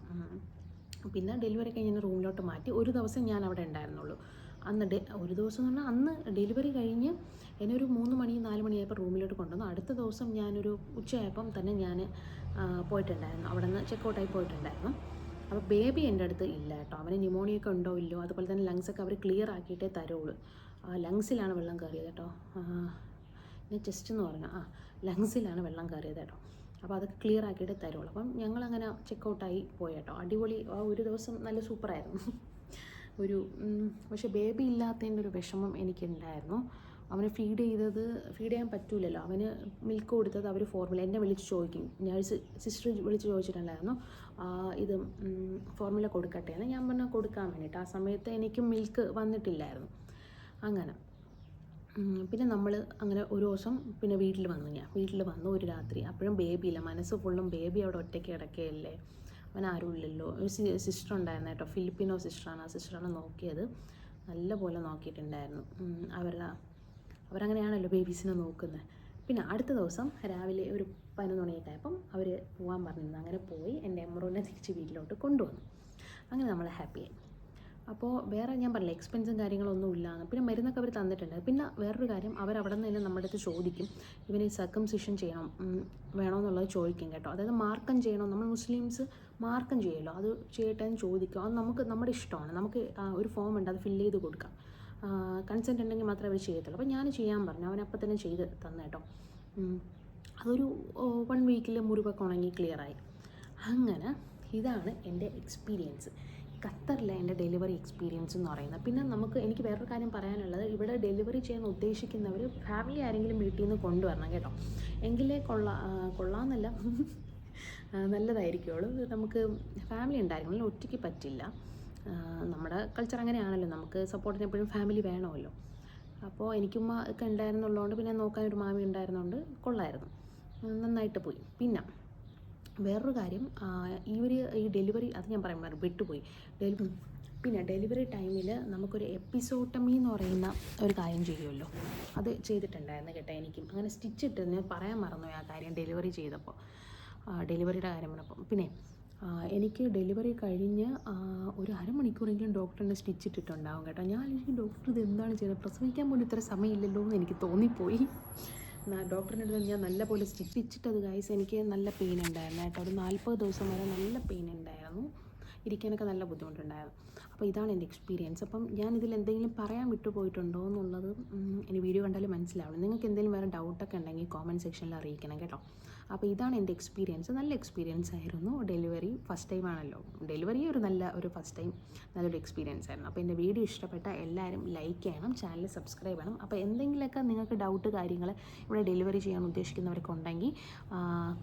പിന്നെ ഡെലിവറി കഴിഞ്ഞ് റൂമിലോട്ട് മാറ്റി. ഒരു ദിവസം ഞാൻ അവിടെ ഉണ്ടായിരുന്നുള്ളൂ. ഒരു ദിവസം എന്ന് പറഞ്ഞാൽ അന്ന് ഡെലിവറി കഴിഞ്ഞ് എന്നെ ഒരു 3 മണി 4 മണിയായപ്പോൾ റൂമിലോട്ട് കൊണ്ടുവന്നു. അടുത്ത ദിവസം ഞാനൊരു ഉച്ചയായപ്പം തന്നെ ഞാൻ പോയിട്ടുണ്ടായിരുന്നു, അവിടെ നിന്ന് ചെക്കൗട്ടായി പോയിട്ടുണ്ടായിരുന്നു. അപ്പോൾ ബേബി എൻ്റെ അടുത്ത് ഇല്ല കേട്ടോ. അവന് ന്യൂമോണിയൊക്കെ ഉണ്ടോ ഇല്ലയോ, അതുപോലെ തന്നെ ലങ്സൊക്കെ അവർ ക്ലിയർ ആക്കിയിട്ടേ തരുള്ളൂ. ലങ്സിലാണ് വെള്ളം കയറിയത് കേട്ടോ. ഞാൻ ചെസ്റ്റ് എന്ന് പറഞ്ഞാൽ ലങ്സിലാണ് വെള്ളം കയറിയത് കേട്ടോ. അപ്പോൾ അതൊക്കെ ക്ലിയർ ആക്കിയിട്ടേ തരുള്ളൂ. അപ്പം ഞങ്ങളങ്ങനെ ചെക്കൗട്ടായി പോയി കേട്ടോ. അടിപൊളി, ഒരു ദിവസം നല്ല സൂപ്പറായിരുന്നു. പക്ഷേ ബേബി ഇല്ലാത്തതിൻ്റെ ഒരു വിഷമം എനിക്കുണ്ടായിരുന്നു. അവന് ഫീഡ് ചെയ്യാൻ പറ്റൂലല്ലോ. അവന് മിൽക്ക് കൊടുത്തത് അവർ ഫോർമുല എന്നെ വിളിച്ച് ചോദിക്കും, സിസ്റ്റർ വിളിച്ച് ചോദിച്ചിട്ടുണ്ടായിരുന്നു, ഇത് ഫോർമുല കൊടുക്കട്ടെ എന്ന്. ഞാൻ പറഞ്ഞാൽ കൊടുക്കാൻ വേണ്ടിയിട്ട്. ആ സമയത്ത് എനിക്ക് മിൽക്ക് വന്നിട്ടില്ലായിരുന്നു. അങ്ങനെ പിന്നെ നമ്മൾ അങ്ങനെ ഒരു ദിവസം പിന്നെ വീട്ടിൽ വന്നു ഒരു രാത്രി. അപ്പോഴും ബേബിയില്ല, മനസ്സ് ഫുള്ളും ബേബി അവിടെ ഒറ്റയ്ക്ക് കിടക്കുകയല്ലേ, അവൻ ആരും ഇല്ലല്ലോ. ഒരു സിസ്റ്റർ ഉണ്ടായിരുന്നു കേട്ടോ, ഫിലിപ്പിനോ സിസ്റ്ററാണ്. ആ സിസ്റ്ററാണ് നോക്കിയത്, നല്ലപോലെ നോക്കിയിട്ടുണ്ടായിരുന്നു. അവരങ്ങനെയാണല്ലോ ബേബീസിനെ നോക്കുന്നത്. പിന്നെ അടുത്ത ദിവസം രാവിലെ ഒരു 11 മണിയൊക്കെ ആയപ്പം അവർ പോകാൻ പറഞ്ഞിരുന്നു. അങ്ങനെ പോയി എൻ്റെ എമറോനെ തിരിച്ച് വീട്ടിലോട്ട് കൊണ്ടുവന്നു. അങ്ങനെ നമ്മൾ ഹാപ്പിയായി. അപ്പോൾ വേറെ ഞാൻ പറഞ്ഞില്ല, എക്സ്പെൻസും കാര്യങ്ങളൊന്നും ഇല്ലാന്ന്. പിന്നെ മരുന്നൊക്കെ അവർ തന്നിട്ടുണ്ട്. പിന്നെ വേറൊരു കാര്യം, അവരവിടെ നിന്ന് തന്നെ നമ്മുടെ അടുത്ത് ചോദിക്കും, ഇവന് സർക്കംസിഷൻ ചെയ്യണം വേണമെന്നുള്ളത് ചോദിക്കും കേട്ടോ. അതായത് മാർക്കം ചെയ്യണം, നമ്മൾ മുസ്ലിംസ് മാർക്കം ചെയ്യുമല്ലോ, അത് ചെയ്യട്ടെ എന്ന് ചോദിക്കും. അത് നമ്മുടെ ഇഷ്ടമാണ്. നമുക്ക് ഒരു ഫോം ഉണ്ട്, അത് ഫില്ല് ചെയ്ത് കൊടുക്കാം. കൺസെൻറ്റ് ഉണ്ടെങ്കിൽ മാത്രമേ അവർ ചെയ്യത്തുള്ളൂ. അപ്പോൾ ഞാൻ ചെയ്യാൻ പറഞ്ഞു, അവനപ്പം തന്നെ ചെയ്ത് തന്നു കേട്ടോ. അതൊരു 1 വീക്കിൽ മുറിവൊക്കെ ഉണങ്ങി ക്ലിയറായി. അങ്ങനെ ഇതാണ് എൻ്റെ എക്സ്പീരിയൻസ്, ഖത്തറിലെ എൻ്റെ ഡെലിവറി എക്സ്പീരിയൻസ് എന്ന് പറയുന്നത്. പിന്നെ എനിക്ക് വേറൊരു കാര്യം പറയാനുള്ളത്, ഇവിടെ ഡെലിവറി ചെയ്യാൻ ഉദ്ദേശിക്കുന്നവർ ഫാമിലി ആരെങ്കിലും വീട്ടിൽ നിന്ന് കൊണ്ടുവരണം കേട്ടോ. എങ്കിലേ കൊള്ളാമെന്നല്ല നല്ലതായിരിക്കുള്ളൂ. നമുക്ക് ഫാമിലി ഉണ്ടായിരിക്കണം, ഒറ്റയ്ക്ക് പറ്റില്ല. നമ്മുടെ കൾച്ചർ അങ്ങനെയാണല്ലോ, നമുക്ക് സപ്പോർട്ടിന് എപ്പോഴും ഫാമിലി വേണമല്ലോ. അപ്പോൾ എനിക്കുമ്മ ഒക്കെ ഉണ്ടായിരുന്നുള്ളതുകൊണ്ട്, പിന്നെ നോക്കാനൊരു മാമി ഉണ്ടായിരുന്നതുകൊണ്ട് കൊള്ളായിരുന്നു. നന്നായിട്ട് പോയി. പിന്നെ വേറൊരു കാര്യം, ഈ ഡെലിവറി അത് ഞാൻ പറയാൻ വിട്ടുപോയി. പിന്നെ ഡെലിവറി ടൈമിൽ നമുക്കൊരു എപ്പിസോട്ടമി എന്ന് പറയുന്ന ഒരു കാര്യം ചെയ്യുമല്ലോ, അത് ചെയ്തിട്ടുണ്ടായിരുന്നു കേട്ടോ. എനിക്കും അങ്ങനെ സ്റ്റിച്ചിട്ട് ഞാൻ പറയാൻ മറന്നുപോയി ആ കാര്യം ഡെലിവറി ചെയ്തപ്പോൾ, ഡെലിവറിയുടെ കാര്യം പറഞ്ഞപ്പോൾ. പിന്നെ എനിക്ക് ഡെലിവറി കഴിഞ്ഞ് ഒരു അരമണിക്കൂറെങ്കിലും ഡോക്ടറിനെ സ്റ്റിച്ചിട്ടിട്ടുണ്ടാവും കേട്ടോ. ഞാൻ എനിക്ക് ഡോക്ടർ ഇത് എന്താണ് ചെയ്യുന്നത്, പ്രസവിക്കാൻ പോലും ഇത്ര സമയമില്ലല്ലോ എന്ന് എനിക്ക് തോന്നിപ്പോയി. ഡോക്ടറിൻ്റെ അടുത്ത് ഞാൻ നല്ലപോലെ സ്റ്റിച്ചിട്ടത് ഗൈസ്, എനിക്ക് നല്ല പെയിൻ ഉണ്ടായിരുന്നു കേട്ടോ. ഒരു 40 ദിവസം വരെ നല്ല പെയിൻ ഉണ്ടായിരുന്നു, ഇരിക്കാനൊക്കെ നല്ല ബുദ്ധിമുട്ടുണ്ടായിരുന്നു. അപ്പോൾ ഇതാണ് എൻ്റെ എക്സ്പീരിയൻസ്. അപ്പം ഞാനിതിൽ എന്തെങ്കിലും പറയാൻ വിട്ടുപോയിട്ടുണ്ടോ എന്നുള്ളത് ഇനി വീഡിയോ കണ്ടാലും മനസ്സിലാവും. നിങ്ങൾക്ക് എന്തെങ്കിലും വേറെ ഡൗട്ടൊക്കെ ഉണ്ടെങ്കിൽ കോമൻറ്റ് സെക്ഷനിൽ അറിയിക്കണം കേട്ടോ. അപ്പോൾ ഇതാണ് എൻ്റെ എക്സ്പീരിയൻസ്. നല്ല എക്സ്പീരിയൻസ് ആയിരുന്നു. ഡെലിവറി ഫസ്റ്റ് ടൈം ആണല്ലോ, ഡെലിവറി ഒരു ഫസ്റ്റ് ടൈം നല്ലൊരു എക്സ്പീരിയൻസ് ആയിരുന്നു. അപ്പോൾ എൻ്റെ വീഡിയോ ഇഷ്ടപ്പെട്ട എല്ലാവരും ലൈക്ക് ചെയ്യണം, ചാനൽ സബ്സ്ക്രൈബ് ചെയ്യണം. അപ്പോൾ എന്തെങ്കിലുമൊക്കെ നിങ്ങൾക്ക് ഡൗട്ട് കാര്യങ്ങൾ ഇവിടെ ഡെലിവറി ചെയ്യാൻ ഉദ്ദേശിക്കുന്നവരൊക്കെ ഉണ്ടെങ്കിൽ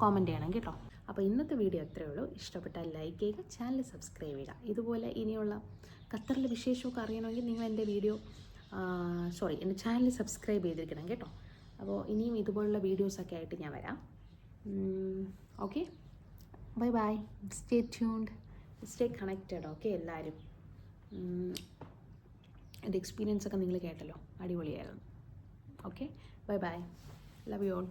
കോമൻറ്റ് ചെയ്യണം കേട്ടോ. അപ്പോൾ ഇന്നത്തെ വീഡിയോ അത്രയേ ഉള്ളൂ. ഇഷ്ടപ്പെട്ടാൽ ലൈക്ക് ചെയ്യുക, ചാനൽ സബ്സ്ക്രൈബ് ചെയ്യുക. ഇതുപോലെ ഇനിയുള്ള ഖത്തറിലെ വിശേഷമൊക്കെ അറിയണമെങ്കിൽ നിങ്ങൾ എൻ്റെ എൻ്റെ ചാനൽ സബ്സ്ക്രൈബ് ചെയ്തിരിക്കണം കേട്ടോ. അപ്പോൾ ഇനിയും ഇതുപോലുള്ള വീഡിയോസൊക്കെ ആയിട്ട് ഞാൻ വരാം. Okay, bye bye, stay tuned, stay connected. Okay, എല്ലാവരും എൻ്റെ എക്സ്പീരിയൻസൊക്കെ നിങ്ങൾ കേട്ടല്ലോ, അടിപൊളിയായിരുന്നു. Okay, bye bye, love you all.